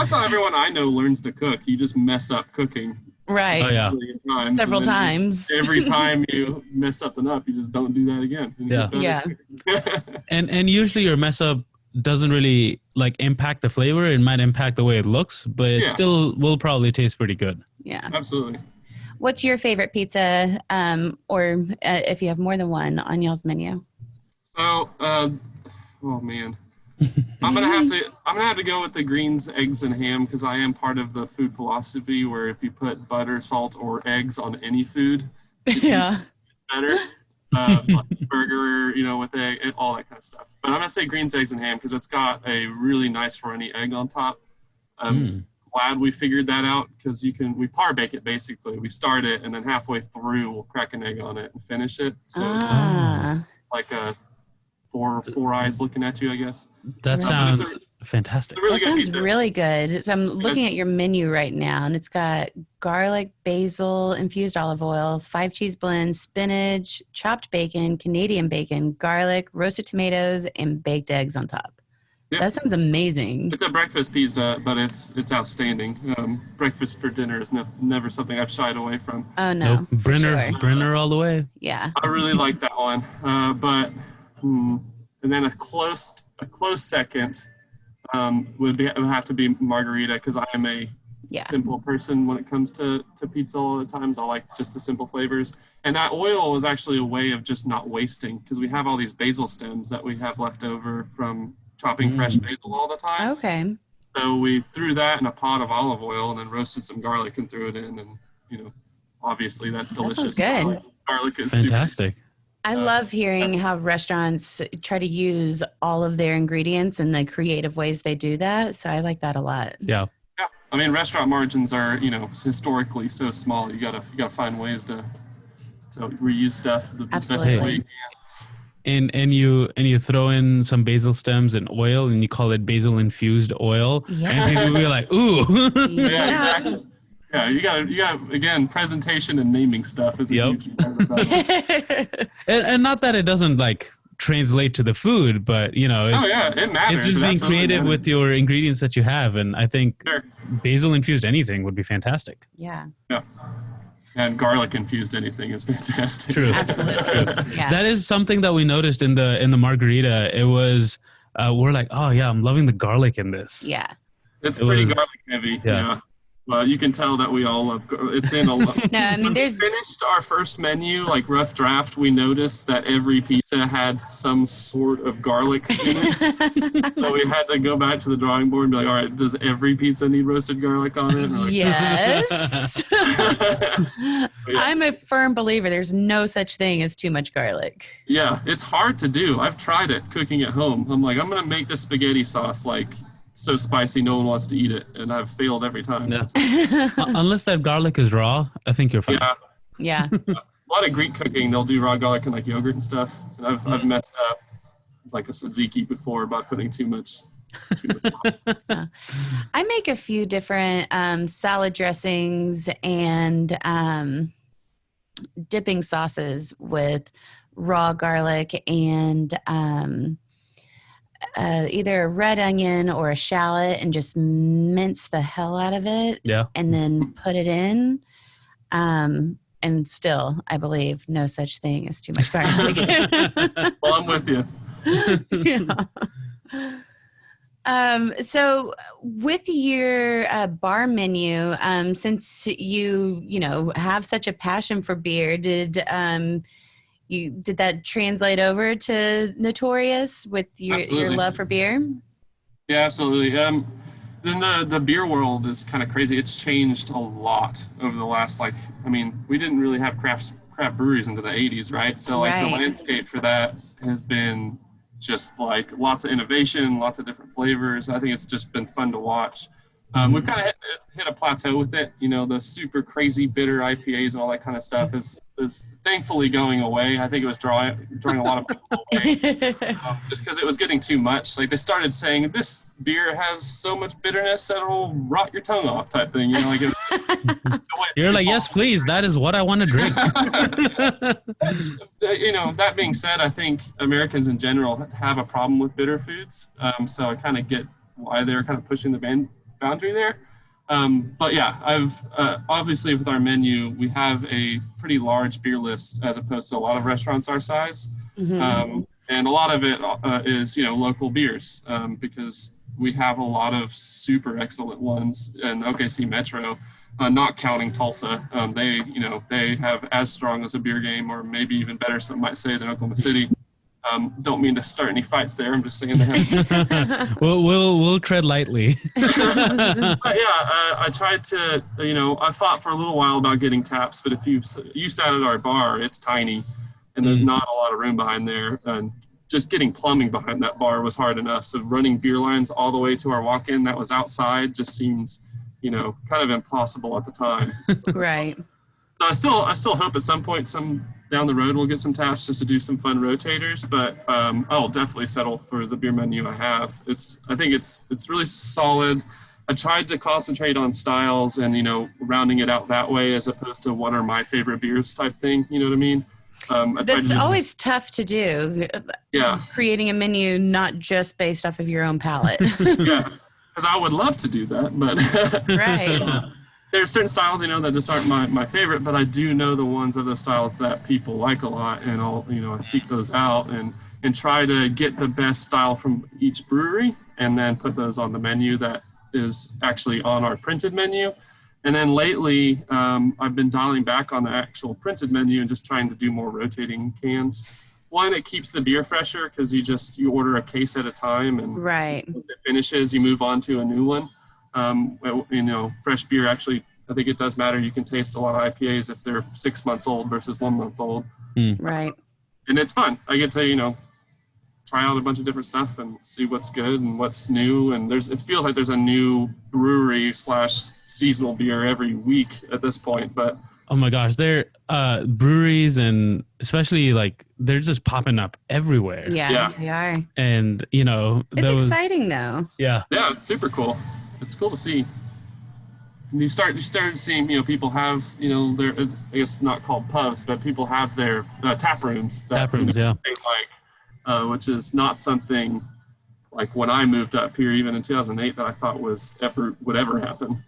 S3: how everyone I know learns to cook. You just mess up cooking.
S2: Right.
S1: Oh, yeah.
S3: a million times,
S2: Several
S3: and then
S2: times.
S3: Every time you mess something up, you just don't do that again. And you
S1: Yeah.
S3: get better.
S1: And usually your mess up doesn't really like impact the flavor. It might impact the way it looks, but it still will probably taste pretty good.
S2: Yeah.
S3: Absolutely.
S2: What's your favorite pizza, or if you have more than one on y'all's menu?
S3: So, oh man, I'm gonna have to go with the greens, eggs, and ham because I am part of the food philosophy where if you put butter, salt, or eggs on any food,
S2: Yeah.
S3: it's better. Like burger, with egg, and all that kind of stuff. But I'm gonna say greens, eggs, and ham because it's got a really nice runny egg on top. Glad we figured that out because we par bake it basically. We start it and then halfway through we'll crack an egg on it and finish it. So it's like a four eyes looking at you, I guess.
S1: That sounds fantastic.
S3: It's a really
S2: That
S3: good
S2: sounds
S3: pizza.
S2: really good. So I'm looking at your menu right now, and it's got garlic, basil, infused olive oil, 5 cheese blends, spinach, chopped bacon, Canadian bacon, garlic, roasted tomatoes, and baked eggs on top.
S3: Yep.
S2: That sounds amazing.
S3: It's a breakfast pizza, but it's outstanding. Breakfast for dinner is never something I've shied away from.
S2: Oh no,
S1: Nope. Brenner all the way.
S2: Yeah.
S3: I really like that one, and then a close second would have to be margarita because I am a simple person when it comes to pizza. All the times I like just the simple flavors, and that oil was actually a way of just not wasting because we have all these basil stems that we have left over from chopping fresh basil all the time.
S2: Okay.
S3: So we threw that in a pot of olive oil and then roasted some garlic and threw it in, and obviously that's delicious.
S2: That sounds good.
S3: Garlic is
S1: Fantastic.
S2: I love hearing how restaurants try to use all of their ingredients and the creative ways they do that. So I like that a lot.
S1: Yeah.
S3: Yeah, I mean, restaurant margins are historically so small. You gotta find ways to reuse stuff the best
S2: Absolutely.
S3: way you can.
S1: And you throw in some basil stems and oil, and you call it basil infused oil, and people will be like, "Ooh!"
S3: Yeah, exactly. Yeah, you got again presentation and naming stuff is a huge part of that.
S1: and not that it doesn't like translate to the food, but it's,
S3: it matters.
S1: It's just being creative with your ingredients that you have, and I think basil infused anything would be fantastic.
S2: Yeah.
S3: Yeah. And garlic infused anything is fantastic.
S1: True.
S2: Absolutely. Yeah.
S1: That is something that we noticed in the margarita. It was we're like, oh yeah, I'm loving the garlic in this.
S2: Yeah.
S3: It's pretty garlic heavy. Yeah. Well, you can tell that we all love it's in a lot.
S2: No, I mean,
S3: when we finished our first menu, like rough draft, we noticed that every pizza had some sort of garlic in it. So we had to go back to the drawing board and be like, all right, does every pizza need roasted garlic on it? Like,
S2: yes. I'm a firm believer there's no such thing as too much garlic.
S3: Yeah, it's hard to do. I've tried it cooking at home. I'm like, I'm going to make this spaghetti sauce like so spicy no one wants to eat it, and I've failed every time.
S1: Yeah. Unless that garlic is raw, I think you're fine.
S2: Yeah.
S3: A lot of Greek cooking, they'll do raw garlic in like yogurt and stuff. And I've messed up like a tzatziki before by putting too much.
S2: I make a few different salad dressings and dipping sauces with raw garlic and either a red onion or a shallot and just mince the hell out of it.
S1: Yeah.
S2: And then put it in. And still, I believe no such thing as too much garlic.
S3: Well, I'm with you.
S2: Yeah. So with your bar menu, since you have such a passion for beer, did did that translate over to Notorious with your love for beer?
S3: Yeah, absolutely. Then the beer world is kind of crazy. It's changed a lot over the last, we didn't really have craft breweries into the 80s, right? So like the landscape for that has been just like lots of innovation, lots of different flavors. I think it's just been fun to watch. We've kind of hit a plateau with it. The super crazy bitter IPAs and all that kind of stuff is thankfully going away. I think it was drawing a lot of people away just because it was getting too much. Like they started saying this beer has so much bitterness that it'll rot your tongue off, type thing. Like it
S1: you're like, yes, please. That is what I want to drink.
S3: That being said, I think Americans in general have a problem with bitter foods. So I kind of get why they're kind of pushing the boundary there. But yeah, I've obviously with our menu, we have a pretty large beer list as opposed to a lot of restaurants our size. And a lot of it is, local beers because we have a lot of super excellent ones in OKC Metro, not counting Tulsa. They have as strong as a beer game, or maybe even better, some might say, than Oklahoma City. Don't mean to start any fights there. I'm just saying they have.
S1: we'll tread lightly.
S3: But yeah, I tried to, I thought for a little while about getting taps, but if you sat at our bar, it's tiny, and there's not a lot of room behind there. And just getting plumbing behind that bar was hard enough. So running beer lines all the way to our walk-in that was outside just seems, kind of impossible at the time.
S2: Right.
S3: So I still hope at some point, down the road, we'll get some taps just to do some fun rotators, but I'll definitely settle for the beer menu I have. I think it's really solid. I tried to concentrate on styles and, rounding it out that way as opposed to what are my favorite beers type thing. You know what I mean?
S2: That's always tough to do.
S3: Yeah.
S2: Creating a menu not just based off of your own palate.
S3: Yeah, because I would love to do that, but
S2: right.
S3: There are certain styles, that just aren't my favorite, but I do know the ones of those styles that people like a lot, and I'll, I seek those out and try to get the best style from each brewery and then put those on the menu that is actually on our printed menu. And then lately, I've been dialing back on the actual printed menu and just trying to do more rotating cans. One, it keeps the beer fresher because you order a case at a time, and once it finishes, you move on to a new one. Fresh beer actually, I think it does matter. You can taste a lot of IPAs if they're 6 months old versus 1 month old.
S2: Right.
S3: And it's fun. I get to, try out a bunch of different stuff and see what's good and what's new. And it feels like there's a new brewery / seasonal beer every week at this point. But
S1: oh my gosh, they're breweries, and especially they're just popping up everywhere.
S2: Yeah. They are.
S1: And
S2: it's exciting though.
S1: Yeah,
S3: it's super cool. It's cool to see. And you start seeing, people have, their, I guess not called pubs, but people have their tap rooms.
S1: Tap rooms, yeah.
S3: They which is not something like when I moved up here, even in 2008, that I thought would ever happen.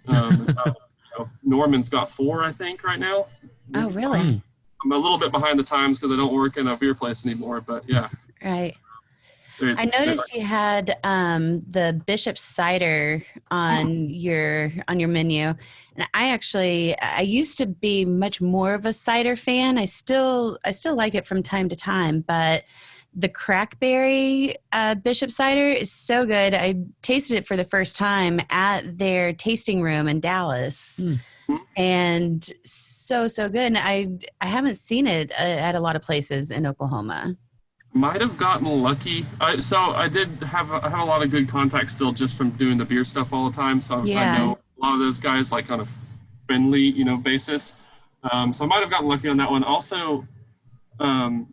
S3: Norman's got 4, I think, right now.
S2: Oh, really?
S3: I'm a little bit behind the times because I don't work in a beer place anymore, but yeah.
S2: Right. I noticed you had the Bishop cider on your menu, and I used to be much more of a cider fan. I still like it from time to time, but the crackberry Bishop cider is so good. I tasted it for the first time at their tasting room in Dallas, and so good. And I haven't seen it at a lot of places in Oklahoma.
S3: Might have gotten lucky. So I did have a lot of good contacts still just from doing the beer stuff all the time. So I know a lot of those guys on a friendly, basis. So I might have gotten lucky on that one. Also, I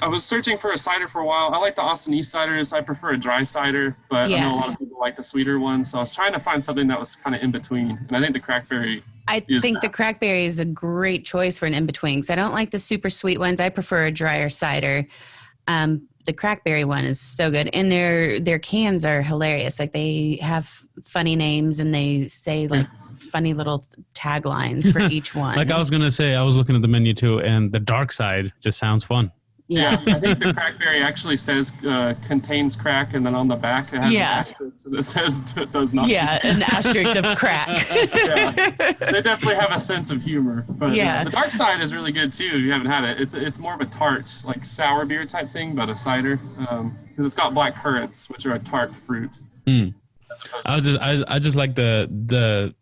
S3: was searching for a cider for a while. I like the Austin East ciders. I prefer a dry cider, but I know a lot of people like the sweeter one. So I was trying to find something that was kind of in between. And I think the crackberry.
S2: The crackberry is a great choice for an in-between because I don't like the super sweet ones. I prefer a drier cider. The crackberry one is so good. And their cans are hilarious. They have funny names and they say funny little taglines for each one.
S1: I was going to say, I was looking at the menu too, and the dark side just sounds fun.
S2: Yeah.
S3: I think the crackberry actually says contains crack, and then on the back it has an asterisk that says does not.
S2: Yeah, an asterisk of crack.
S3: Yeah, they definitely have a sense of humor. But the dark side is really good too. If you haven't had it, it's more of a tart, like sour beer type thing, but a cider, because it's got black currants, which are a tart fruit.
S1: I just like the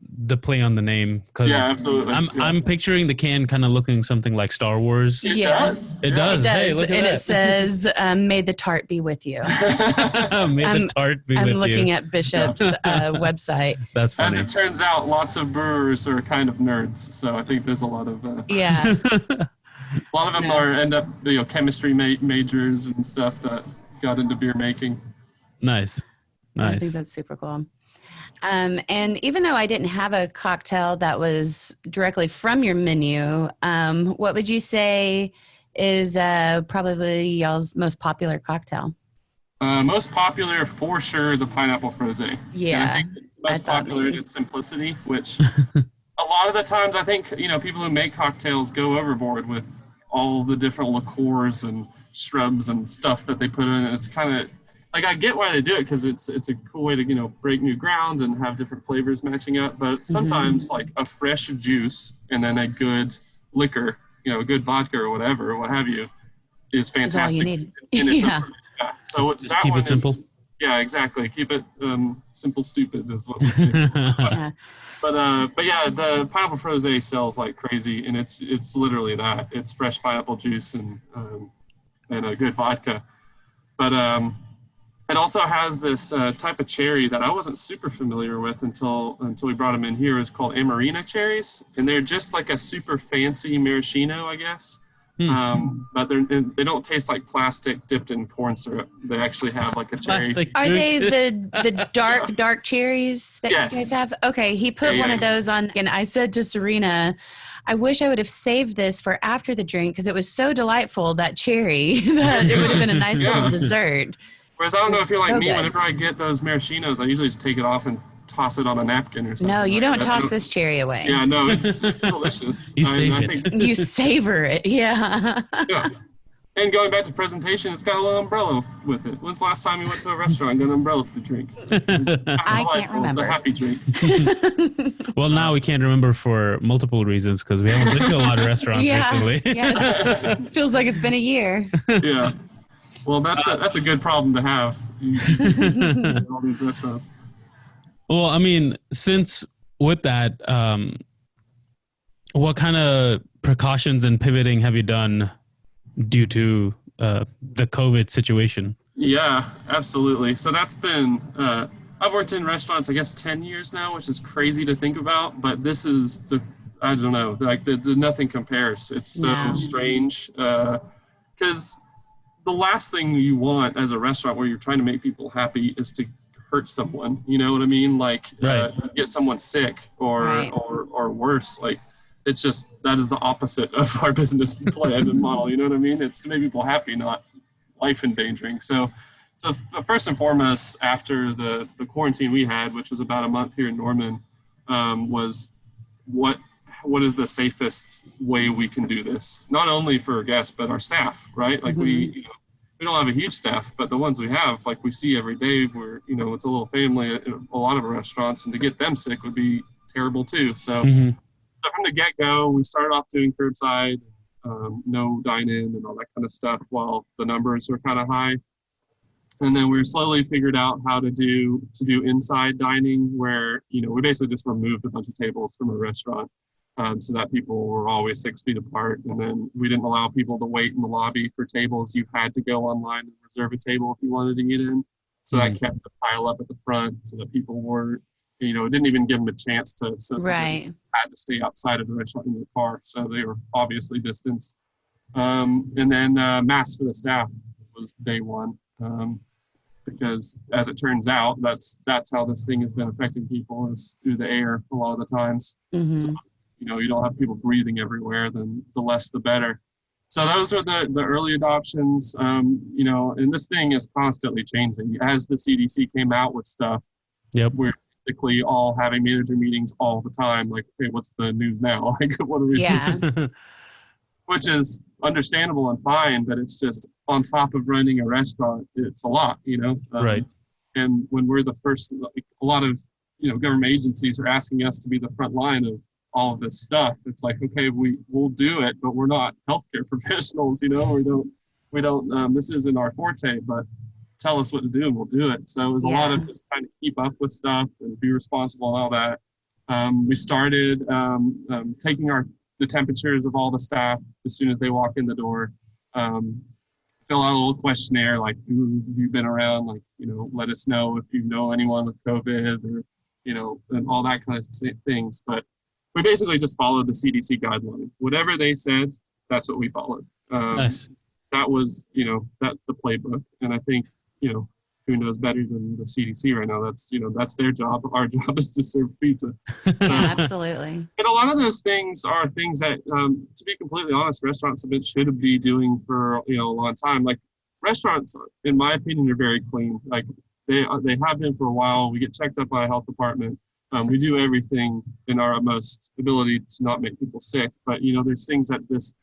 S1: play on the name, because
S3: absolutely.
S1: I'm picturing the can kind of looking something like Star Wars.
S3: It does.
S1: It does. Hey, look at
S2: and
S1: that.
S2: it says, "May the tart be with you."
S1: May the tart be with you.
S2: I'm looking at Bishop's website.
S1: That's funny.
S3: As it turns out, lots of brewers are kind of nerds, so I think there's a lot of a lot of them end up chemistry majors and stuff that got into beer making.
S1: Nice.
S2: I think that's super cool. And even though I didn't have a cocktail that was directly from your menu, what would you say is probably y'all's most popular cocktail?
S3: Most popular, for sure, the pineapple frosé.
S2: Yeah.
S3: And I think most popular in its simplicity, which a lot of the times I think, people who make cocktails go overboard with all the different liqueurs and shrubs and stuff that they put in. It's kind of, like, I get why they do it, because it's a cool way to, break new ground and have different flavors matching up. But sometimes, like, a fresh juice and then a good liquor, a good vodka or whatever, what have you, is fantastic.
S2: All you need.
S3: So
S1: just
S3: that
S1: keep
S3: one
S1: it simple.
S3: Yeah, exactly. Keep it simple, stupid is what we say. But yeah, the pineapple frosé sells like crazy, and it's literally that. It's fresh pineapple juice and a good vodka. But it also has this type of cherry that I wasn't super familiar with until we brought them in here. It's called Amarena cherries, and they're just like a super fancy maraschino, I guess. But they don't taste like plastic dipped in corn syrup. They actually have like a cherry.
S2: Are they the dark cherries that you guys have? Okay, he put one of those on, and I said to Serena, I wish I would have saved this for after the drink, because it was so delightful, that cherry, that it would have been a nice little dessert.
S3: Whereas I don't know if you're like me, whenever I get those maraschinos, I usually just take it off and toss it on a napkin or something.
S2: No, you don't toss this cherry away.
S3: Yeah, no, it's delicious.
S1: You save it.
S2: You savor it, yeah.
S3: And going back to presentation, it's got a little umbrella with it. When's the last time you went to a restaurant and got an umbrella for the drink?
S2: I can't remember.
S3: It's a happy drink.
S1: Well, now we can't remember for multiple reasons, because we haven't been to a lot of restaurants recently.
S2: It feels like it's been a year.
S3: Yeah. Well, that's a good problem to have. All these restaurants.
S1: Well, I mean, since with that, what kind of precautions and pivoting have you done due to the COVID situation?
S3: Yeah, absolutely. So that's been, I've worked in restaurants, I guess, 10 years now, which is crazy to think about. But this is I don't know, like nothing compares. It's so strange, because the last thing you want as a restaurant where you're trying to make people happy is to hurt someone, you know what I mean? Like to get someone sick or worse. Like, it's just, that is the opposite of our business plan and model, you know what I mean? It's to make people happy, not life endangering. So first and foremost, after the quarantine we had, which was about a month here in Norman, was what is the safest way we can do this? Not only for our guests, but our staff, right? Like we don't have a huge staff, but the ones we have, like we see every day, we're, it's a little family at a lot of restaurants, and to get them sick would be terrible too. So from the get-go, we started off doing curbside, no dine-in and all that kind of stuff while the numbers are kind of high. And then we slowly figured out how to do inside dining, where, we basically just removed a bunch of tables from a restaurant. So that people were always 6 feet apart. And then we didn't allow people to wait in the lobby for tables. You had to go online and reserve a table if you wanted to get in. So that kept the pile up at the front, so that people weren't, it didn't even give them a chance to, so they had to stay outside of the restaurant in the car. So they were obviously distanced. And then masks for the staff was day one. Because as it turns out, that's how this thing has been affecting people, is through the air a lot of the times. So, you don't have people breathing everywhere, then the less the better. So those are the early adoptions, and this thing is constantly changing. As the CDC came out with stuff, we're basically all having manager meetings all the time. Like, okay, what's the news now? Like, what are we supposed to do? which is understandable and fine, but it's just on top of running a restaurant, it's a lot,
S1: Right.
S3: And when we're the first, like, a lot of, government agencies are asking us to be the front line of all of this stuff. It's like, okay, we'll do it, but we're not healthcare professionals, we don't, this isn't our forte, but tell us what to do and we'll do it. So it was a lot of just trying to keep up with stuff and be responsible and all that. We started taking the temperatures of all the staff as soon as they walk in the door. Fill out a little questionnaire, like, who have you been around? Like, let us know if you know anyone with COVID or, and all that kind of things. But we basically just followed the CDC guideline. Whatever they said, that's what we followed.
S1: Nice.
S3: That was, that's the playbook. And I think, who knows better than the CDC right now? That's their job. Our job is to serve pizza.
S2: Yeah, absolutely.
S3: And a lot of those things are things that, to be completely honest, restaurants should be doing for, a long time. Like, restaurants, in my opinion, are very clean. Like, they have been for a while. We get checked up by a health department. We do everything in our utmost ability to not make people sick. But, there's things that this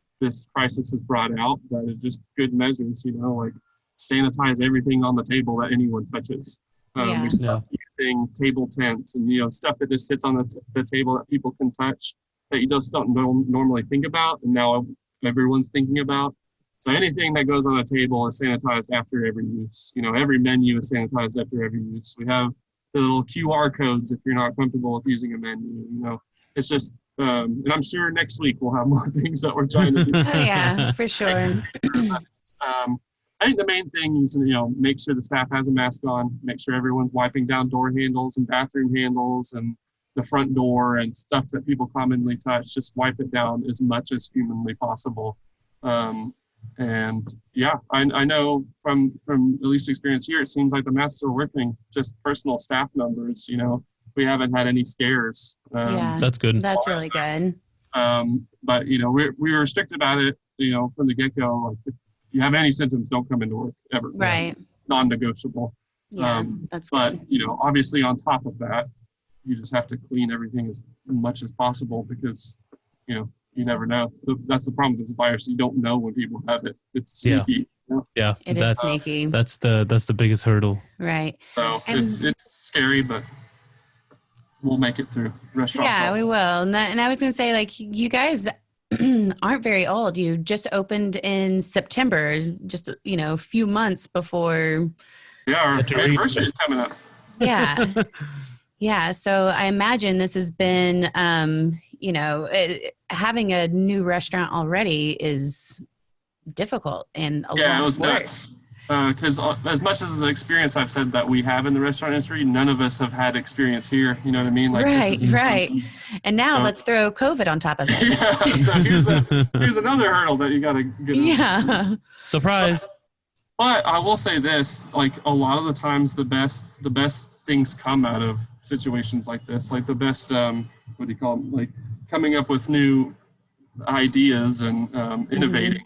S3: crisis has brought out that is just good measures, like sanitize everything on the table that anyone touches. We start using table tents and, stuff that just sits on the table that people can touch that you just don't normally think about. And now everyone's thinking about. So anything that goes on a table is sanitized after every use. Every menu is sanitized after every use. We have the little QR codes if you're not comfortable with using a menu, It's just, and I'm sure next week we'll have more things that we're trying to do.
S2: Oh, yeah, for sure.
S3: I think the main thing is, make sure the staff has a mask on, make sure everyone's wiping down door handles and bathroom handles and the front door and stuff that people commonly touch. Just wipe it down as much as humanly possible. And yeah, I know from at least experience here, it seems like the masks are working. Just personal staff numbers, we haven't had any scares.
S1: That's good.
S2: That's really good.
S3: But we were strict about it, from the get-go. Like, if you have any symptoms, don't come into work ever.
S2: Right.
S3: Non-negotiable.
S2: Yeah, that's
S3: but
S2: good.
S3: Obviously on top of that, you just have to clean everything as much as possible because you never know. That's the problem with this virus. You don't know when people have it. It's sneaky.
S1: Yeah,
S2: It is sneaky.
S1: That's the biggest hurdle.
S2: Right.
S3: So it's scary, but we'll make it through. Restaurants.
S2: Yeah, we will. And I was going to say, like, you guys aren't very old. You just opened in September, just, a few months before.
S3: Yeah, our anniversary is coming up.
S2: Yeah. Yeah. So I imagine this has been, having a new restaurant already is difficult and a lot of work.
S3: Yeah, it was nuts. Because as much as the experience I've said that we have in the restaurant industry, none of us have had experience here. You know what I mean? Like,
S2: right. And now let's throw COVID on top of it.
S3: Yeah. So here's another hurdle that you got to get over.
S2: Yeah.
S1: Surprise.
S3: But I will say this: like, a lot of the times, the best things come out of situations like this. Like, the best, what do you call them? Like, coming up with new ideas and innovating.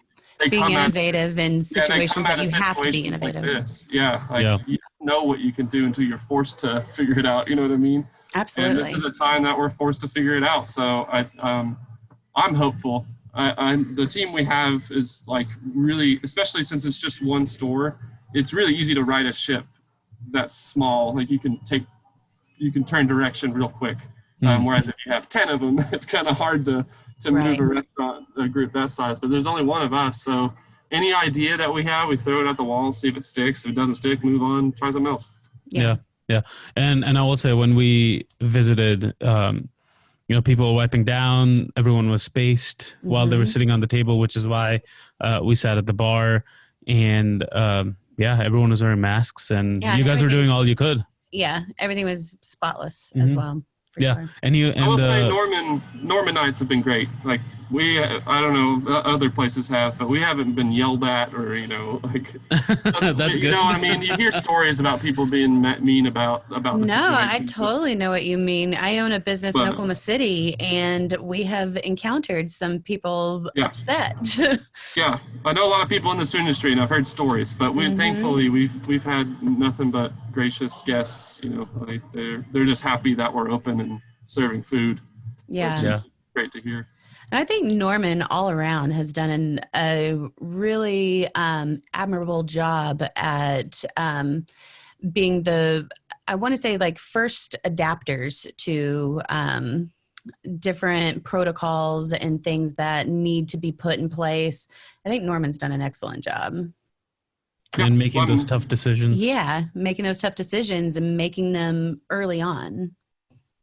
S2: Being innovative in situations that you have to be innovative.
S3: Like this. Yeah. You don't know what you can do until you're forced to figure it out. You know what I mean?
S2: Absolutely.
S3: And this is a time that we're forced to figure it out. So I'm hopeful. The team we have is, like, really, especially since it's just one store, it's really easy to ride a ship that's small. Like, you can turn direction real quick. Whereas if you have 10 of them, it's kind of hard to move a restaurant, a group that size. But there's only one of us, so any idea that we have, we throw it at the wall, see if it sticks. If it doesn't stick, move on, try something else.
S1: Yeah. And I will say, when we visited, people were wiping down, everyone was spaced while they were sitting on the table, which is why we sat at the bar. And everyone was wearing masks, and you guys were doing all you could.
S2: Yeah, everything was spotless as well.
S1: Yeah,
S2: sure.
S3: I will say Norman nights have been great. Like, I don't know, other places have, but we haven't been yelled at or, like.
S1: That's good.
S3: You know what I mean? You hear stories about people being mean about the situation.
S2: No, I totally know what you mean. I own a business in Oklahoma City, and we have encountered some people upset.
S3: Yeah, I know a lot of people in this industry, and I've heard stories, but thankfully we've had nothing but gracious guests. Like, they're just happy that we're open and serving food.
S2: Yeah.
S3: Which is great to hear.
S2: And I think Norman all around has done a really admirable job at being I want to say like first adapters to different protocols and things that need to be put in place. I think Norman's done an excellent job.
S1: And making those tough decisions.
S2: Yeah, making those tough decisions and making them early on.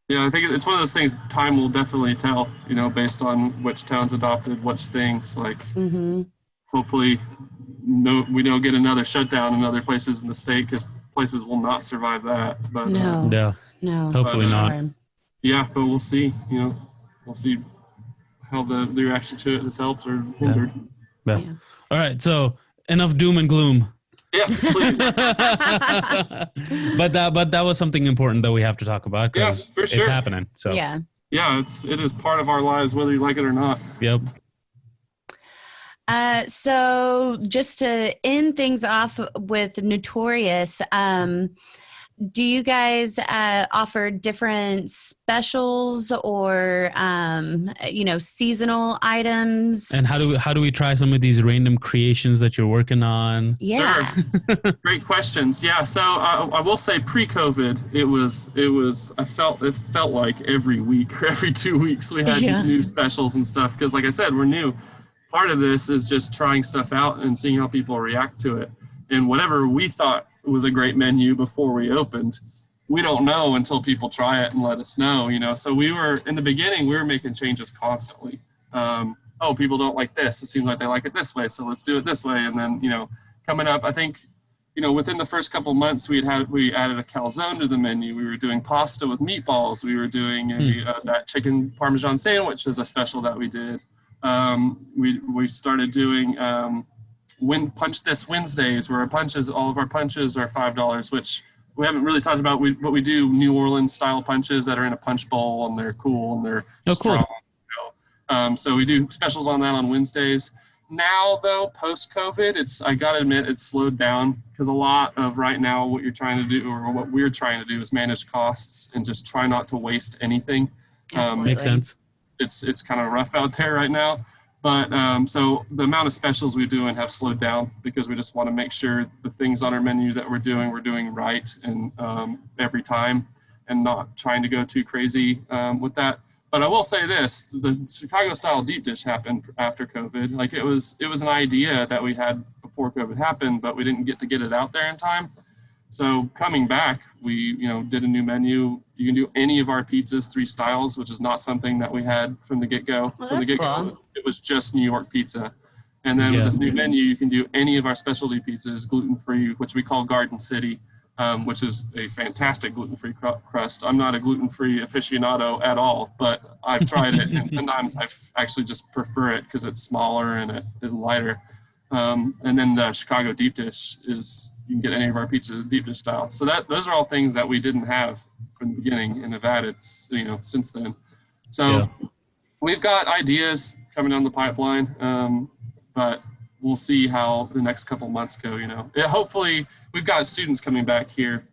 S3: Yeah, I think it's one of those things time will definitely tell, based on which towns adopted which things. Like, hopefully we don't get another shutdown in other places in the state, because places will not survive that. But
S2: no,
S1: hopefully not.
S3: Yeah, but we'll see. We'll see how the reaction to it has helped or hindered.
S1: Yeah. All right, so enough doom and gloom.
S3: Yes, please.
S1: but that was something important that we have to talk about, because
S3: for sure.
S1: It's happening. So
S3: yeah, it is part of our lives, whether you like it or not.
S1: Yep.
S2: So just to end things off with Notorious, do you guys offer different specials or seasonal items?
S1: And how do we try some of these random creations that you're working on?
S2: Yeah,
S3: sure. Great questions. Yeah, so I will say pre-COVID, it felt like every week or every 2 weeks we had new specials and stuff, because like I said, we're new. Part of this is just trying stuff out and seeing how people react to it. And whatever we thought was a great menu before we opened, we don't know until people try it and let us know, So in the beginning, we were making changes constantly. People don't like this. It seems like they like it this way, so let's do it this way. And then, coming up, I think, within the first couple of months, we added a calzone to the menu. We were doing pasta with meatballs. We were doing that chicken Parmesan sandwich is a special that we did. We started doing Punch This Wednesdays, where all of our punches are $5, which we haven't really talked about. But we do New Orleans style punches that are in a punch bowl, and they're cool and they're strong. Cool. So we do specials on that on Wednesdays. Now, though, post-COVID, I got to admit, it's slowed down, because a lot of right now what you're trying to do, or what we're trying to do, is manage costs and just try not to waste anything.
S1: Makes sense.
S3: It's kind of rough out there right now. But so the amount of specials we do and have slowed down, because we just want to make sure the things on our menu that we're doing right and every time, and not trying to go too crazy with that. But I will say this, the Chicago style deep dish happened after COVID. Like it was an idea that we had before COVID happened, but we didn't get it out there in time. So coming back, we did a new menu. You can do any of our pizzas, 3 styles, which is not something that we had from the get-go.
S2: Well,
S3: from the get-go,
S2: cool.
S3: It was just New York pizza. And then with this new menu, you can do any of our specialty pizzas, gluten-free, which we call Garden City, which is a fantastic gluten-free crust. I'm not a gluten-free aficionado at all, but I've tried it, and sometimes I actually just prefer it because it's smaller and it's lighter. And then the Chicago deep dish is, you can get any of our pizzas deep dish style. So those are all things that we didn't have from the beginning and have added, since then. So we've got ideas coming down the pipeline, but we'll see how the next couple months go. Hopefully we've got students coming back here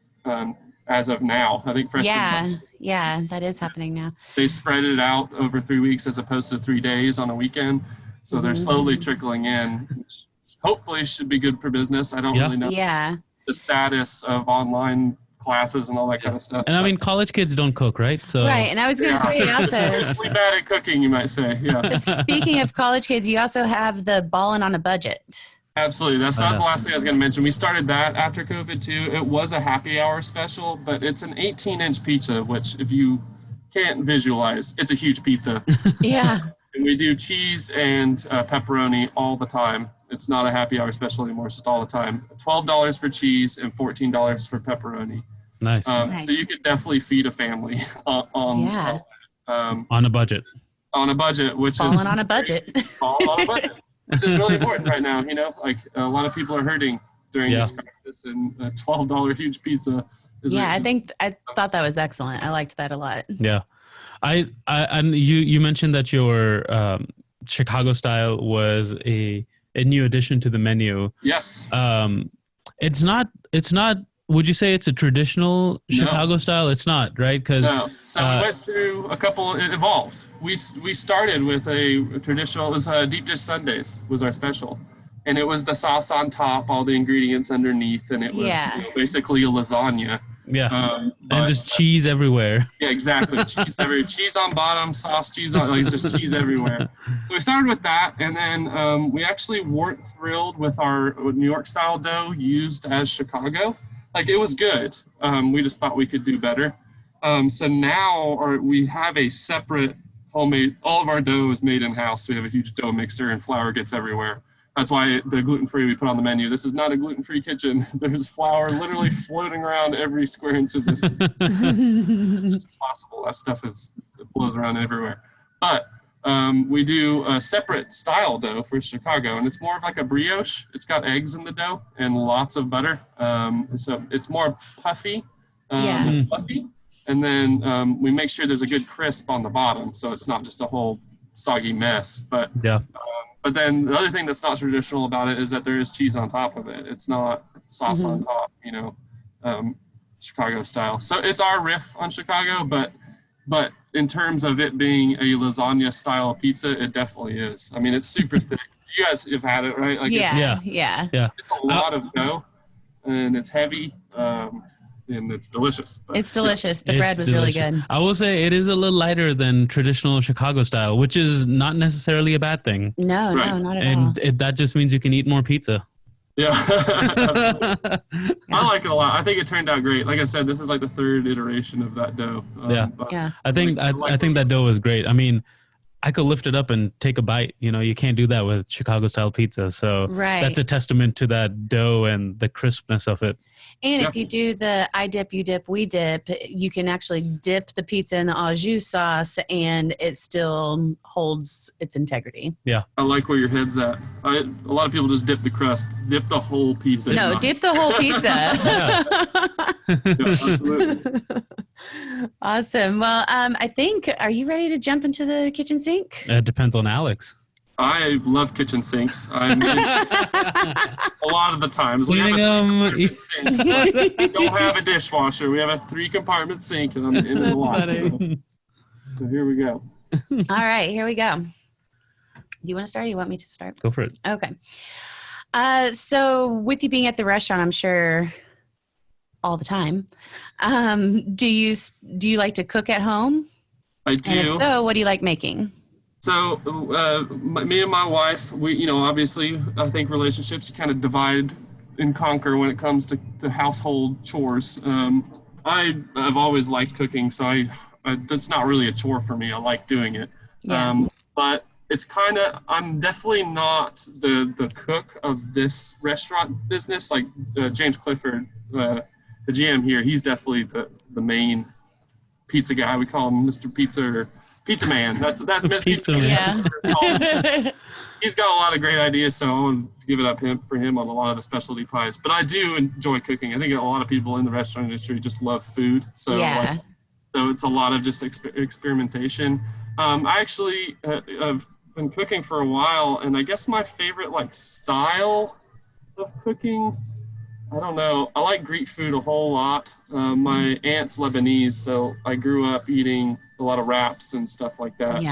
S3: as of now. I think freshmen.
S2: Yeah, that is happening now.
S3: They spread it out over 3 weeks as opposed to 3 days on a weekend. So they're slowly trickling in, which hopefully should be good for business. I don't really know the status of online classes and all that kind of stuff.
S1: And I mean, college kids don't cook, right? So
S2: right, and I was going to say also,
S3: really bad at cooking, you might say. Yeah.
S2: Speaking of college kids, you also have the ballin' on a budget.
S3: Absolutely. That's the last thing I was going to mention. We started that after COVID too. It was a happy hour special, but it's an 18-inch pizza, which if you can't visualize, it's a huge pizza.
S2: Yeah.
S3: And we do cheese and pepperoni all the time. It's not a happy hour special anymore. It's just all the time. $12 for cheese and $14 for pepperoni.
S1: Nice.
S3: So you could definitely feed a family on
S1: a budget.
S3: On a budget, which
S2: falling on a budget.
S3: Falling on a budget, which is really important right now. Like a lot of people are hurting during this crisis, and a $12 huge pizza is
S2: I thought that was excellent. I liked that a lot.
S1: Yeah. And you mentioned that your Chicago style was a new addition to the menu.
S3: Yes.
S1: It's not would you say it's a traditional
S3: No.
S1: Chicago style? It's not, right? Because
S3: No. So we went through a couple. It evolved. We started with a traditional. It was Deep Dish Sundays was our special, and it was the sauce on top, all the ingredients underneath, and it was basically a lasagna.
S1: and
S3: But
S1: just cheese everywhere.
S3: yeah, exactly. Cheese on bottom, sauce, cheese on, like just cheese everywhere. So we started with that, and then we actually weren't thrilled with our New York style dough used as Chicago. Like it was good. We just thought we could do better. So now we have a separate homemade. All of our dough is made in house. We have a huge dough mixer, and flour gets everywhere. That's why the gluten-free we put on the menu. This is not a gluten-free kitchen. There's flour literally floating around every square inch of this. It's just impossible. That stuff it blows around everywhere. But we do a separate style dough for Chicago, and it's more of like a brioche. It's got eggs in the dough and lots of butter. So it's more puffy, fluffy. And then we make sure there's a good crisp on the bottom, so it's not just a whole soggy mess. But then the other thing that's not traditional about it is that there is cheese on top of it. It's not sauce on top, Chicago style. So it's our riff on Chicago, but in terms of it being a lasagna style pizza, it definitely is. I mean, it's super thick. You guys have had it, right? Like it's a lot of dough, and it's heavy, and it's delicious. But,
S2: it's delicious. The bread was really good.
S1: I will say it is a little lighter than traditional Chicago style, which is not necessarily a bad thing.
S2: No, not at all.
S1: And that just means you can eat more pizza.
S3: Yeah, I like it a lot. I think it turned out great. Like I said, this is like the third iteration of that dough.
S1: I think that dough is great. I mean, I could lift it up and take a bite. You can't do that with Chicago style pizza. So that's a testament to that dough and the crispness of it.
S2: And if you do the I dip, you dip, we dip, you can actually dip the pizza in the au jus sauce and it still holds its integrity.
S1: Yeah.
S3: I like where your head's at. A lot of people just dip the crust. Dip the whole pizza.
S2: No, dip the whole pizza.
S3: Absolutely.
S2: Awesome. Well, I think, are you ready to jump into the kitchen sink?
S1: It depends on Alex.
S3: I love kitchen sinks. A lot of the times we have a sink. We don't have a dishwasher. We have a 3-compartment sink, and I'm in it a lot. So here we go.
S2: All right, here we go. Do you want to start? Or you want me to start?
S1: Go for it.
S2: Okay. So with you being at the restaurant, I'm sure all the time. Do you like to cook at home?
S3: I do.
S2: And if so, what do you like making?
S3: So me and my wife, we, obviously, I think relationships you kind of divide and conquer when it comes to household chores. I've always liked cooking, so it's not really a chore for me. I like doing it.
S2: Yeah.
S3: But it's I'm definitely not the cook of this restaurant business. Like James Clifford, the GM here, he's definitely the main pizza guy. We call him Mr. Pizza or Pizza Man. That's Pizza Man.
S2: Yeah.
S3: He's got a lot of great ideas, so I want to give it up for him on a lot of the specialty pies. But I do enjoy cooking. I think a lot of people in the restaurant industry just love food. So so it's a lot of just experimentation. I actually have been cooking for a while, and I guess my favorite style of cooking, I don't know. I like Greek food a whole lot. My aunt's Lebanese, so I grew up eating a lot of wraps and stuff like that.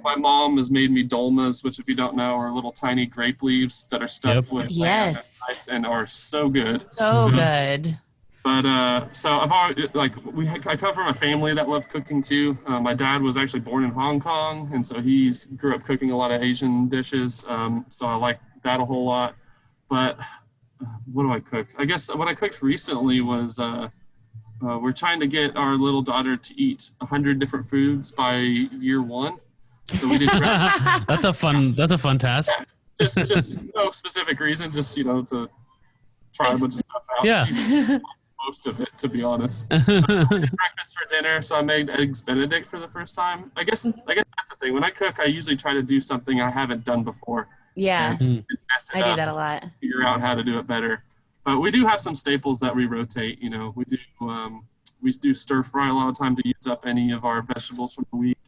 S3: My mom has made me dolmas, which, if you don't know, are little tiny grape leaves that are stuffed with lamb and rice and are so good.
S2: So good.
S3: But so I've always I come from a family that loved cooking too. My dad was actually born in Hong Kong, and so he grew up cooking a lot of Asian dishes. So I like that a whole lot. But what do I cook? I guess what I cooked recently was we're trying to get our little daughter to eat 100 different foods by year 1. So we did.
S1: That's a fun task.
S3: Just no specific reason, just to try a bunch of stuff out.
S1: Yeah.
S3: Most of it, to be honest. I did breakfast for dinner, so I made eggs Benedict for the first time. I guess that's the thing. When I cook, I usually try to do something I haven't done before.
S2: Yeah,
S3: and mess it
S2: I
S3: up,
S2: do that a lot.
S3: Figure out how to do it better. But we do have some staples that we rotate. We do stir fry a lot of time to use up any of our vegetables from the week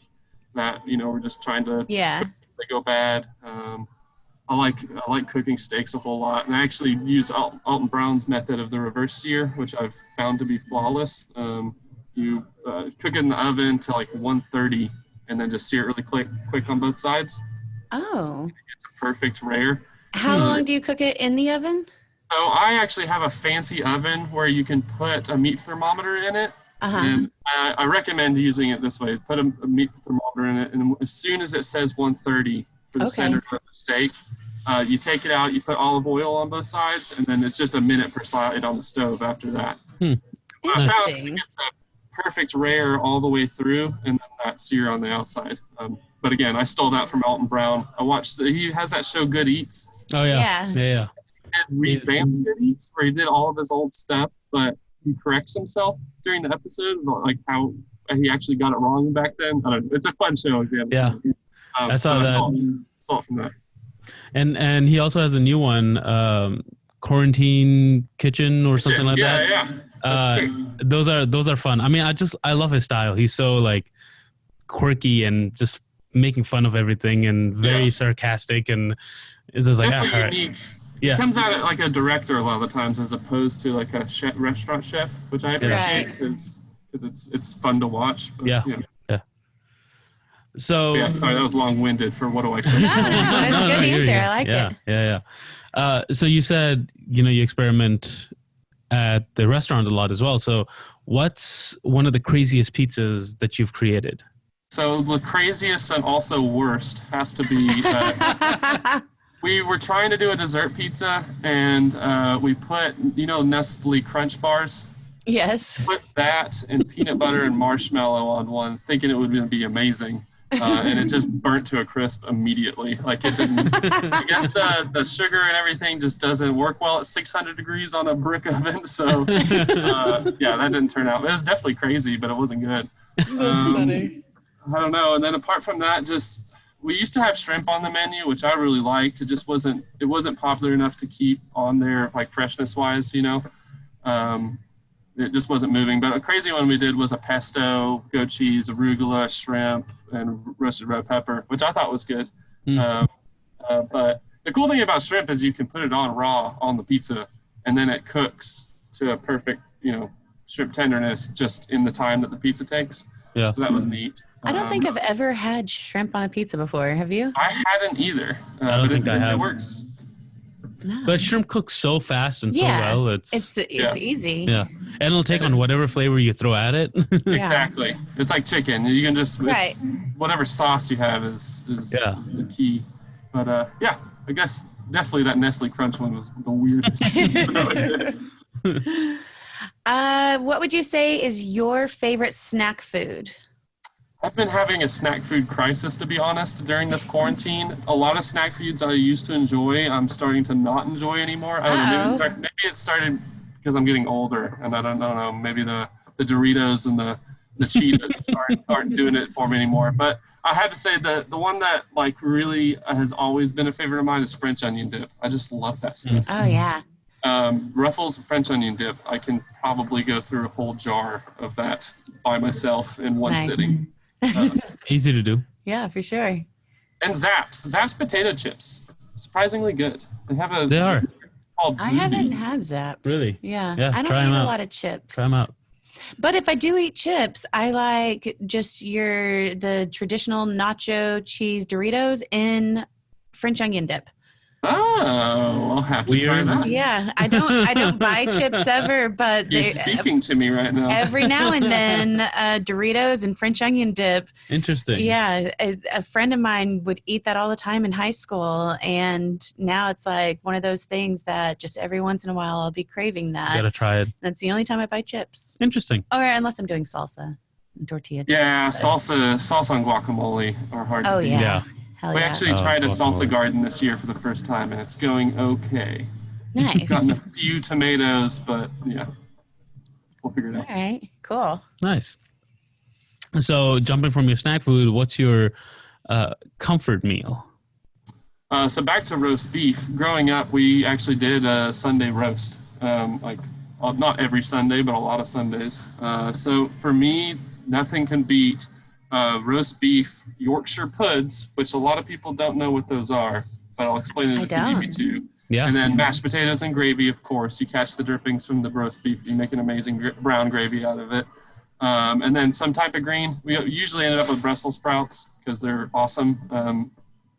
S3: that we're just trying to cook if they go bad. I like cooking steaks a whole lot, and I actually use Alton Brown's method of the reverse sear, which I've found to be flawless. You cook it in the oven to like 130, and then just sear it really quick on both sides.
S2: Oh.
S3: It's a perfect rare.
S2: How long do you cook it in the oven?
S3: So I actually have a fancy oven where you can put a meat thermometer in it. And I recommend using it this way. Put a meat thermometer in it, and as soon as it says 130 for the center of the steak, you take it out, you put olive oil on both sides, and then it's just a minute per side on the stove after that. I found it's a perfect rare all the way through, and then that sear on the outside. But again, I stole that from Alton Brown. He has that show Good Eats.
S1: Oh, yeah.
S3: He had revamped Good Eats, where he did all of his old stuff, but he corrects himself during the episode, like how he actually got it wrong back then. I don't know. It's a fun show.
S1: I saw that.
S3: Saw from that.
S1: And he also has a new one, Quarantine Kitchen or something like that.
S3: Yeah.
S1: Those are fun. I mean, I love his style. He's so like quirky and just making fun of everything and very sarcastic, and it's just like
S3: unique. Yeah. He comes out like a director a lot of the times, as opposed to like a restaurant chef, which I appreciate because it's fun to watch. But,
S1: yeah. So
S3: sorry, that was long-winded for what do I cook.
S2: No, that's a good answer. I like it.
S1: Yeah. So you said, you experiment at the restaurant a lot as well. So what's one of the craziest pizzas that you've created?
S3: So the craziest and also worst has to be, we were trying to do a dessert pizza, and we put, Nestle Crunch bars.
S2: Yes.
S3: Put that and peanut butter and marshmallow on one, thinking it would be amazing. And it just burnt to a crisp immediately. Like it didn't. I guess the sugar and everything just doesn't work well at 600 degrees on a brick oven. So that didn't turn out. It was definitely crazy, but it wasn't good.
S2: That's funny.
S3: I don't know. And then apart from that, we used to have shrimp on the menu, which I really liked. It just wasn't popular enough to keep on there, like freshness wise. It just wasn't moving. But a crazy one we did was a pesto, goat cheese, arugula, shrimp, and roasted red pepper, which I thought was good. But the cool thing about shrimp is you can put it on raw on the pizza, and then it cooks to a perfect, shrimp tenderness just in the time that the pizza takes. Yeah. So that was neat.
S2: I don't think I've ever had shrimp on a pizza before. Have you?
S3: I hadn't either.
S1: I don't think I have.
S3: It works.
S2: No.
S1: But shrimp cooks so fast and so well. It's
S2: easy.
S1: Yeah. And it'll take on whatever flavor you throw at it.
S3: Exactly. It's like chicken. You can just, whatever sauce you have is the key. But I guess definitely that Nestle Crunch one was the weirdest.
S2: What would you say is your favorite snack food?
S3: I've been having a snack food crisis, to be honest, during this quarantine. A lot of snack foods I used to enjoy, I'm starting to not enjoy anymore. I don't know, maybe it started because I'm getting older, and I don't know, maybe the Doritos and the Cheetos aren't doing it for me anymore. But I have to say the one that like really has always been a favorite of mine is French onion dip. I just love that stuff.
S2: Oh yeah.
S3: Ruffles French onion dip. I can probably go through a whole jar of that by myself in one sitting.
S1: Easy to do.
S2: Yeah, for sure.
S3: And Zapp's potato chips, surprisingly good. They are.
S2: I haven't had Zapp's.
S1: Really?
S2: Yeah. I don't eat a lot of chips.
S1: Try them out.
S2: But if I do eat chips, I like just the traditional nacho cheese Doritos in French onion dip.
S3: Oh, I'll have to try that.
S2: Yeah, I don't buy chips ever, but
S3: you're speaking to me right now.
S2: Every now and then, Doritos and French onion dip.
S1: Interesting.
S2: Yeah, a friend of mine would eat that all the time in high school, and now it's like one of those things that just every once in a while I'll be craving that.
S1: You gotta try it.
S2: That's the only time I buy chips.
S1: Interesting.
S2: Or unless I'm doing salsa and tortilla.
S3: Yeah, salsa and guacamole are hard to beat.
S1: Yeah.
S3: We actually tried a salsa garden this year for the first time, and it's going okay.
S2: Nice.
S3: We've gotten a few tomatoes, but yeah, we'll figure it out.
S2: All right, cool.
S1: Nice. So jumping from your snack food, what's your comfort meal?
S3: So back to roast beef. Growing up, we actually did a Sunday roast, not every Sunday, but a lot of Sundays. So for me, nothing can beat roast beef Yorkshire puds, which a lot of people don't know what those are, but I'll explain it if you need me to.
S1: Yeah.
S3: And then mashed potatoes and gravy, of course. You catch the drippings from the roast beef. You make an amazing brown gravy out of it. And then some type of green. We usually ended up with Brussels sprouts because they're awesome,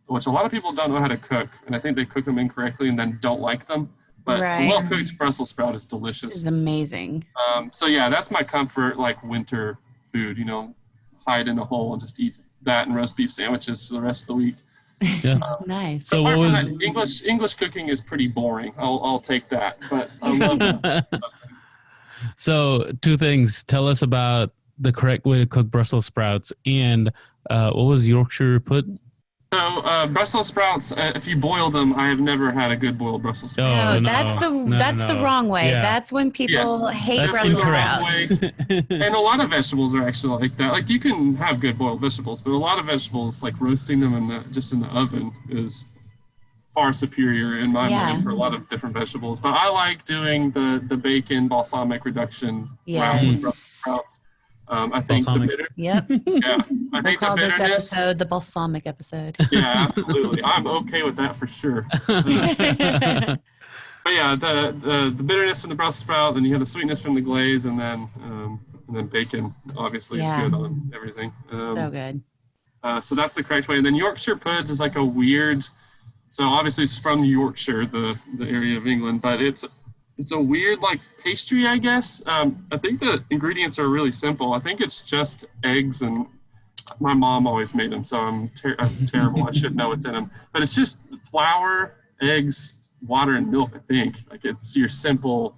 S3: which a lot of people don't know how to cook. And I think they cook them incorrectly and then don't like them. But a well-cooked Brussels sprout is delicious.
S2: It's amazing.
S3: So yeah, that's my comfort, like winter food, you know, hide in a hole and just eat that and roast beef sandwiches for the rest of the week.
S1: Yeah.
S2: Nice.
S3: So apart from that, English cooking is pretty boring. I'll take that, but I love that.
S1: So 2 things. Tell us about the correct way to cook Brussels sprouts, and what was Yorkshire put?
S3: So Brussels sprouts, if you boil them, I have never had a good boiled Brussels sprout.
S2: That's the wrong way.
S1: Yeah.
S2: That's when people hate
S1: That's
S2: Brussels
S1: incorrect.
S2: sprouts.
S3: And a lot of vegetables are actually like that. Like you can have good boiled vegetables, but a lot of vegetables, like roasting them in the oven, is far superior in my mind for a lot of different vegetables. But I like doing the bacon balsamic reduction round with Brussels sprouts. I think balsamic. The bitter.
S2: Yep.
S3: Yeah. I think
S2: call
S3: the
S2: this
S3: bitterness.
S2: episode the balsamic episode.
S3: Yeah, absolutely. I'm okay with that for sure. But yeah, the bitterness from the Brussels sprout, then you have the sweetness from the glaze, and then bacon obviously is good on everything.
S2: So good.
S3: So that's the correct way. And then Yorkshire puds is like a weird. So obviously it's from Yorkshire, the area of England, but it's a weird like pastry, I guess. I think the ingredients are really simple. I think it's just eggs, and my mom always made them, so I'm terrible. I should know what's in them. But it's just flour, eggs, water, and milk, I think. Like it's your simple,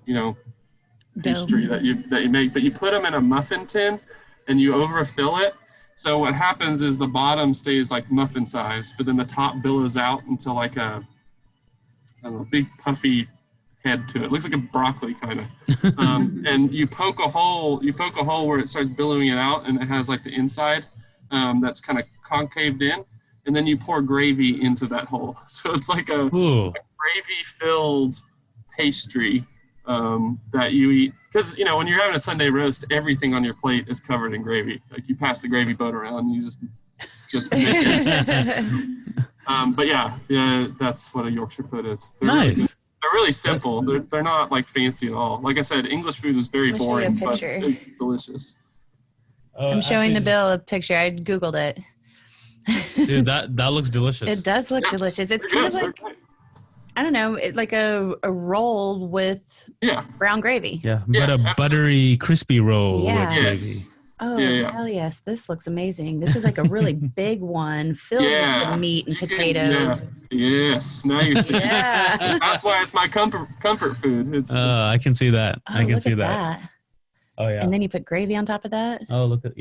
S3: pastry that you make. But you put them in a muffin tin, and you overfill it. So what happens is the bottom stays like muffin size, but then the top billows out into like a big puffy head to it. It looks like a broccoli kind of. And you poke a hole where it starts billowing it out, and it has like the inside that's kind of concaved in, and then you pour gravy into that hole. So it's like a gravy-filled pastry that you eat. Because, when you're having a Sunday roast, everything on your plate is covered in gravy. Like you pass the gravy boat around and you just make it. But yeah, that's what a Yorkshire pud is. They're
S1: nice.
S3: Really they're really simple. They're not like fancy at all. Like I said, English food is very boring, but it's delicious.
S2: I'm showing Nabil a picture. I Googled it.
S1: Dude, that looks delicious.
S2: It does look delicious. It's kind of like, I don't know, like a roll with brown gravy.
S1: Yeah, but a buttery, crispy roll with
S3: yes.
S1: gravy.
S2: Oh, hell yes. This looks amazing. This is like a really big one filled with meat and potatoes.
S3: Yes. Now you see. That's why it's my comfort food. It's
S1: I can see that.
S2: Oh,
S1: I can see that. Oh, yeah.
S2: And then you put gravy on top of that?
S1: Oh, look at,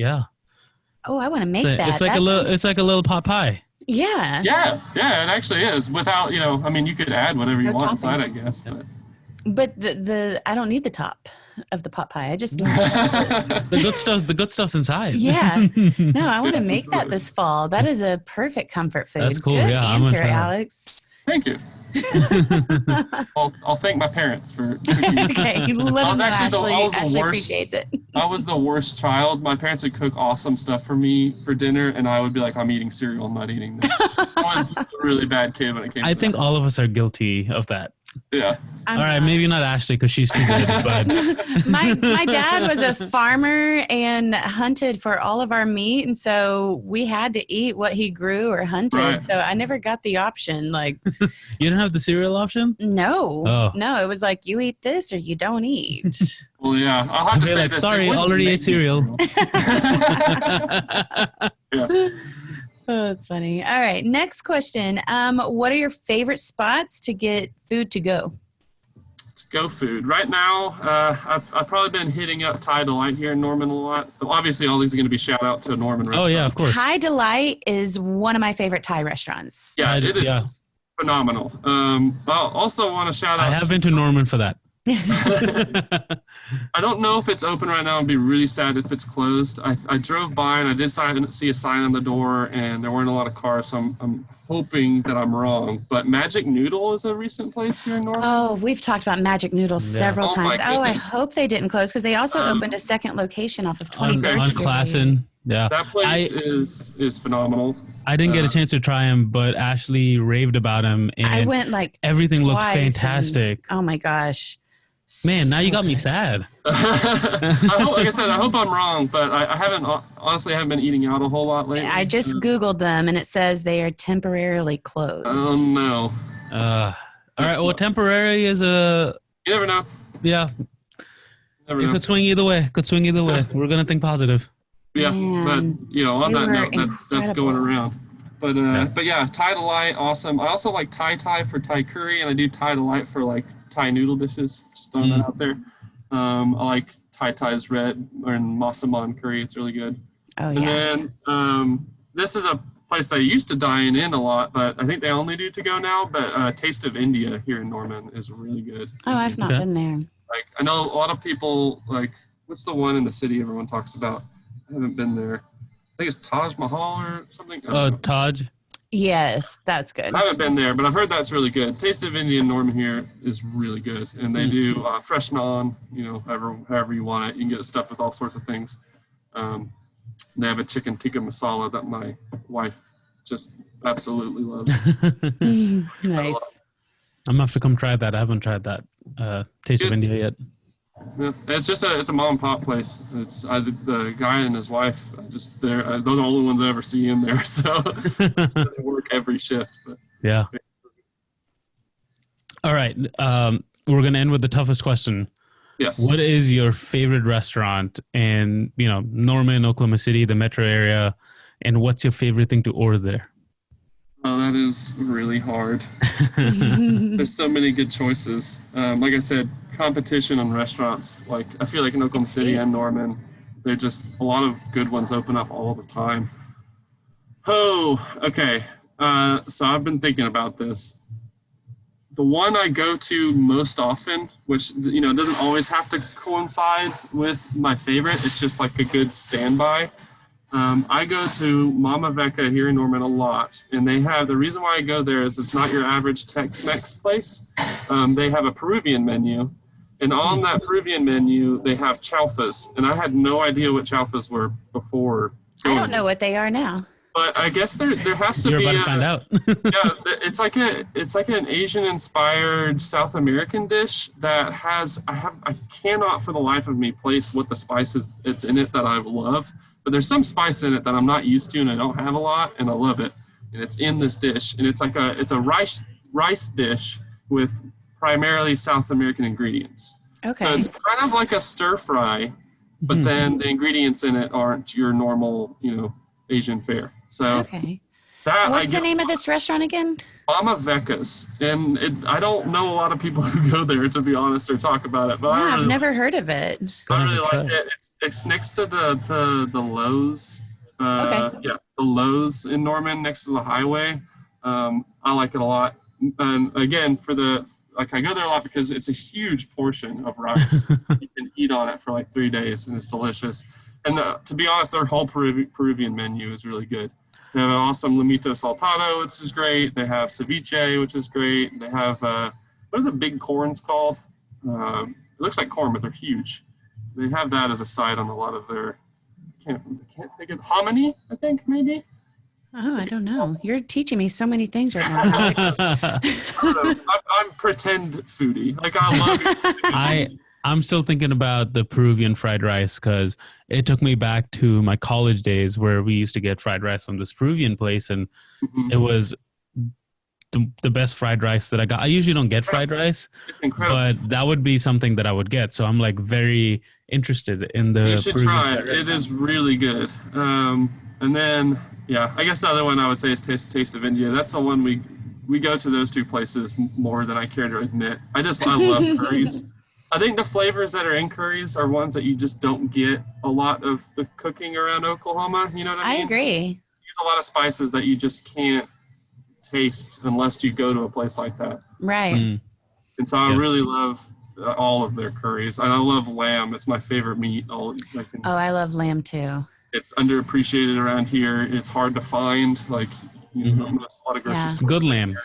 S2: Oh, I want to make that.
S1: It's like it's like a little pot pie.
S2: Yeah.
S3: Yeah, it actually is. Without, you could add whatever you want inside, I guess.
S2: But the I don't need the top of the pot pie. I just
S1: the good stuff's inside.
S2: Yeah. No, I want to make that this fall. That is a perfect comfort food.
S1: That's cool.
S2: Good
S1: Yeah,
S2: answer, Alex.
S3: Thank you. I'll thank my parents for cooking.
S2: Okay, let
S3: I was
S2: them
S3: actually
S2: know.
S3: the worst.
S2: Appreciates it.
S3: I was the worst child. My parents would cook awesome stuff for me for dinner, and I would be like, I'm eating cereal, I'm not eating this. I was a really bad kid when it came to that.
S1: I think all of us are guilty of that.
S3: Yeah.
S1: All right, maybe not Ashley because she's too good, but
S2: my dad was a farmer and hunted for all of our meat, and so we had to eat what he grew or hunted. Right. So I never got the option. Like,
S1: you didn't have the cereal option?
S2: No, no. It was like you eat this or you don't eat.
S3: Well, yeah, I'll have to say this.
S1: Sorry, already ate cereal.
S3: Yeah.
S2: Oh, that's funny. All right. Next question. What are your favorite spots to get food to go?
S3: To go food. Right now, I've probably been hitting up Thai Delight here in Norman a lot. Obviously, all these are going to be shout out to Norman restaurants.
S1: Oh, yeah, of course.
S2: Thai Delight is one of my favorite Thai restaurants.
S3: Yeah, it is phenomenal. I also want to shout out.
S1: I have been to Norman for that.
S3: I don't know if it's open right now. I'd be really sad if it's closed. I drove by and I did see a sign on the door, and there weren't a lot of cars, so I'm hoping that I'm wrong. But Magic Noodle is a recent place here in Norman.
S2: Oh, we've talked about Magic Noodle several times. Oh, I hope they didn't close because they also opened a second location off of 23rd Street.
S1: On Classen. Yeah.
S3: That place is phenomenal.
S1: I didn't get a chance to try them, but Ashley raved about them, and
S2: I went like
S1: everything looked
S2: twice
S1: fantastic.
S2: oh my gosh.
S1: Man, now you got me
S2: good.
S1: sad.
S3: Like I said, I hope I'm wrong, but I haven't honestly haven't been eating out a whole lot lately.
S2: I just Googled them and it says they are temporarily closed.
S3: Oh no.
S1: All right. Well,
S3: not-
S1: temporary is a
S3: You never know.
S1: yeah.
S3: Never
S1: It
S3: know.
S1: could swing either way. We're gonna think positive.
S3: Yeah,
S2: Man,
S3: but on
S2: you
S3: that
S2: were
S3: note, that's going
S2: incredible.
S3: around. But yeah, Thai delight, awesome. I also like Thai for Thai curry, and I do Thai delight for like Thai noodle dishes. Just throwing that out there. I like Thai's red or massaman curry. It's really good.
S2: Oh
S3: And
S2: yeah.
S3: then this is a place that I used to dine in a lot, but I think they only do to go now. But Taste of India here in Norman is really good.
S2: Oh, I've not
S1: Okay.
S2: been there.
S3: Like I know a lot of people like what's the one in the city everyone talks about? I haven't been there. I think it's Taj Mahal or something. I don't know.
S1: Taj.
S2: Yes, that's good.
S3: I haven't been there, but I've heard that's really good. Taste of India in Norman here is really good, and they do fresh naan. However you want it, you can get it stuffed with all sorts of things. They have a chicken tikka masala that my wife just absolutely loves.
S2: Nice.
S1: I'm gonna have to come try that. I haven't tried that Taste of
S3: Good.
S1: India yet.
S3: Yeah, it's a mom and pop place. It's the guy and his wife they're the only ones I ever see in there, so they work every shift. But
S1: Yeah. All right. We're gonna end with the toughest question.
S3: yes,
S1: What is your favorite restaurant in Norman, Oklahoma City, the metro area, and what's your favorite thing to order there?
S3: oh, that is really hard. There's so many good choices. Like I said, competition on restaurants. Like I feel like in Oklahoma City and Norman, they're just a lot of good ones open up all the time. Oh, okay. So I've been thinking about this. The one I go to most often, which doesn't always have to coincide with my favorite. It's just like a good standby. I go to Mama Vecca here in Norman a lot, and they have the reason why I go there is it's not your average Tex-Mex place. They have a Peruvian menu, and on that Peruvian menu they have chaufas, and I had no idea what chaufas were before.
S2: I don't know what they are now.
S3: But I guess there has to
S1: You're
S3: be.
S1: about to find out.
S3: Yeah, it's like an Asian-inspired South American dish that has I cannot for the life of me place what the spices it's in it that I love. But there's some spice in it that I'm not used to and I don't have a lot, and I love it. And it's in this dish, and it's a rice dish with primarily South American ingredients.
S2: Okay.
S3: So it's kind of like a stir fry, but then the ingredients in it aren't your normal, Asian fare. So
S2: Okay.
S3: that
S2: What's the name of this restaurant again?
S3: Mama Vecca's, and I don't know a lot of people who go there, to be honest, or talk about it. But
S2: Yeah,
S3: I
S2: I've
S3: really,
S2: never heard of it.
S3: I really
S1: Gonna
S3: like
S1: try.
S3: it. It's next to the Lowe's.
S2: Okay.
S3: Yeah, the Lowe's in Norman, next to the highway. I like it a lot. And again, I go there a lot because it's a huge portion of rice. You can eat on it for like 3 days, and it's delicious. And to be honest, their whole Peruvian menu is really good. They have an awesome limito saltado, which is great. They have ceviche, which is great. They have what are the big corns called? It looks like corn, but they're huge. They have that as a side on a lot of their. I can't think of hominy. I think maybe.
S2: Oh, I don't know. You're teaching me so many things right now, Alex.
S3: I'm pretend foodie. Like I love.
S1: I'm still thinking about the Peruvian fried rice because it took me back to my college days where we used to get fried rice from this Peruvian place, and it was the best fried rice that I got. I usually don't get fried rice,
S3: It's incredible.
S1: but that would be something that I would get. So I'm like very interested in the.
S3: You should
S1: Peruvian
S3: try
S1: fried
S3: it.
S1: rice.
S3: It is really good. And then, yeah, I guess the other one I would say is Taste of India. That's the one we go to those two places more than I care to admit. I love curries. I think the flavors that are in curries are ones that you just don't get a lot of the cooking around Oklahoma. You know what I
S2: I
S3: mean?
S2: agree.
S3: Use a lot of spices that you just can't taste unless you go to a place like that.
S2: Right.
S1: Mm.
S3: And so I
S1: Yeah.
S3: really love all of their curries. And I love lamb. It's my favorite meat.
S2: Oh, I love lamb too.
S3: It's underappreciated around here. It's hard to find. Like, a lot of grocery
S2: Yeah.
S3: stores.
S1: Good lamb.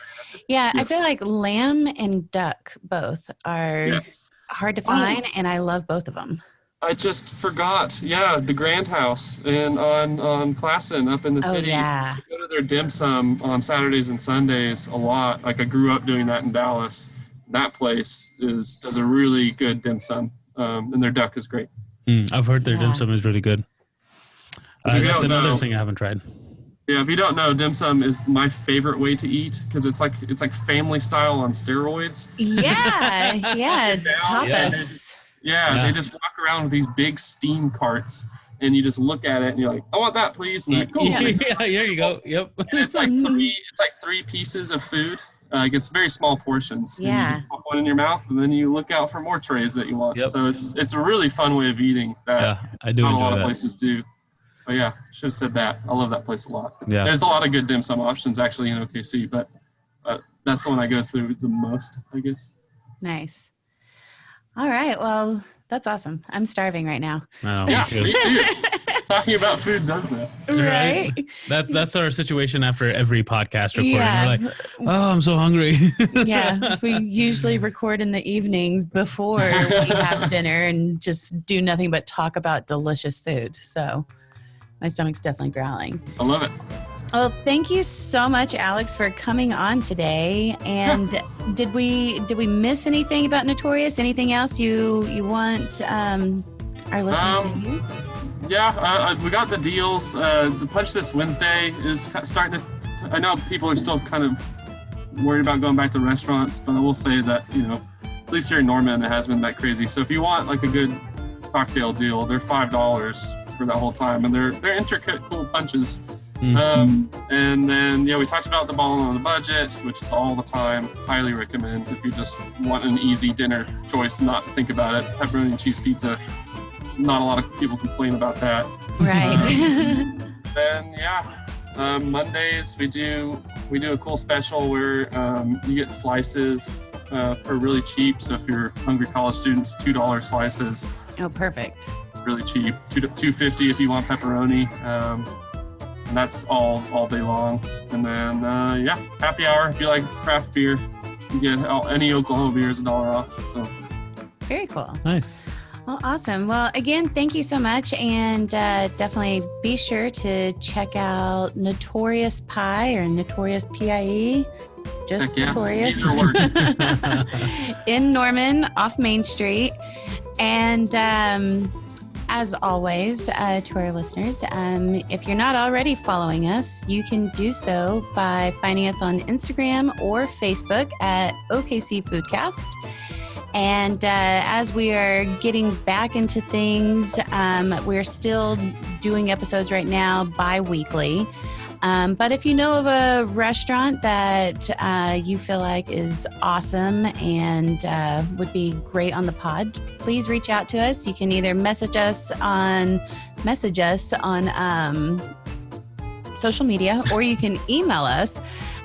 S2: Yeah,
S3: Yeah.
S2: I feel like lamb and duck both are
S3: Yes.
S2: hard to find, and I love both of them.
S3: I just forgot. Yeah, the Grand House and on Classen up in the
S2: Oh,
S3: city.
S2: yeah.
S3: I go to their dim sum on Saturdays and Sundays a lot. Like I grew up doing that in Dallas. That place does a really good dim sum, and their duck is great.
S1: I've heard their dim
S2: Yeah.
S1: sum is really good.
S3: If you
S1: That's
S3: don't
S1: another
S3: know-
S1: thing I haven't tried.
S3: Yeah, if you don't know, dim sum is my favorite way to eat because it's like family style on steroids.
S2: Yeah, yeah, tapas.
S3: Yeah, they just walk around with these big steam carts, and you just look at it and you're like, "I want that, please." And like,
S1: Yeah, there you go. Yep.
S3: And it's like three pieces of food. It's very small portions. And
S2: Yeah.
S3: you just pop one in your mouth, and then you look out for more trays that you want.
S1: Yep.
S3: So it's a really fun way of eating that
S1: Yeah, I do
S3: not a
S1: enjoy
S3: lot of
S1: that.
S3: places do. But yeah, should have said that. I love that place a lot.
S1: Yeah.
S3: There's a lot of good dim sum options actually in OKC, but that's the one I go to the most, I guess.
S2: Nice. All right. Well, that's awesome. I'm starving right now.
S1: I know,
S3: Yeah,
S1: me too.
S3: me too. Talking about food does that.
S1: Right? That's our situation after every podcast recording.
S2: Yeah.
S1: We're like, oh, I'm so hungry.
S2: Yeah. 'Cause we usually record in the evenings before we have dinner and just do nothing but talk about delicious food. So my stomach's definitely growling.
S3: I love it.
S2: Well, thank you so much, Alex, for coming on today. And did we miss anything about Notorious? Anything else you want our listeners to hear?
S3: Yeah, we got the deals. The Punch This Wednesday is starting to. I know people are still kind of worried about going back to restaurants, but I will say that at least here in Norman, it has been that crazy. So if you want like a good cocktail deal, they're $5 for that whole time, and they're intricate, cool punches. And then we talked about the ball on the budget, which is all the time. Highly recommend if you just want an easy dinner choice, not to think about it. Pepperoni and cheese pizza. Not a lot of people complain about that.
S2: Right.
S3: Then Mondays we do a cool special where you get slices for really cheap. So if you're hungry college students, $2 slices.
S2: Oh, perfect.
S3: Really cheap. $2.50 if you want pepperoni. And that's all day long. And then happy hour if you like craft beer. You get any Oklahoma beer is $1 off. So
S2: Very cool.
S1: Nice.
S2: Well, awesome. Well, again, thank you so much. And definitely be sure to check out Notorious P.I.E or Notorious P.I.E. Just Notorious.
S3: Either works.
S2: In Norman off Main Street. And as always, to our listeners, if you're not already following us, you can do so by finding us on Instagram or Facebook at OKC Foodcast. And as we are getting back into things, we're still doing episodes right now bi-weekly. But if you know of a restaurant that you feel like is awesome and would be great on the pod, please reach out to us. You can either message us on social media, or you can email us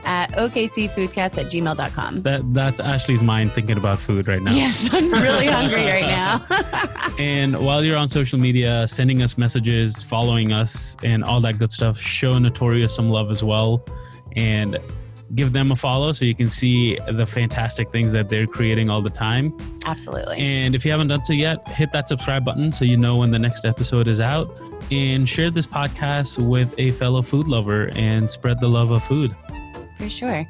S2: at okcfoodcast@gmail.com.
S1: That's Ashley's mind thinking about food right now.
S2: Yes, I'm really hungry right now.
S1: And while you're on social media, sending us messages, following us, and all that good stuff, show Notorious some love as well. And give them a follow so you can see the fantastic things that they're creating all the time.
S2: Absolutely.
S1: And if you haven't done so yet, hit that subscribe button so you know when the next episode is out. And share this podcast with a fellow food lover and spread the love of food.
S2: For sure.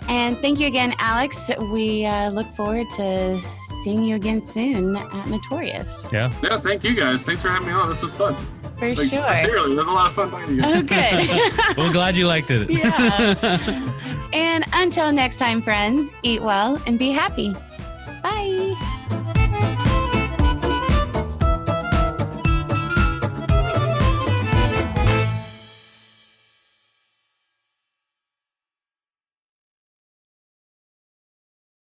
S2: And thank you again, Alex. We look forward to seeing you again soon at Notorious.
S1: Yeah.
S3: Yeah, thank you guys. Thanks for having me on. This was fun.
S2: For
S3: Like,
S2: sure.
S3: Seriously, it was a lot of fun talking to you.
S2: Oh, good.
S1: We're glad you liked it.
S2: Yeah. And until next time, friends, eat well and be happy. Bye.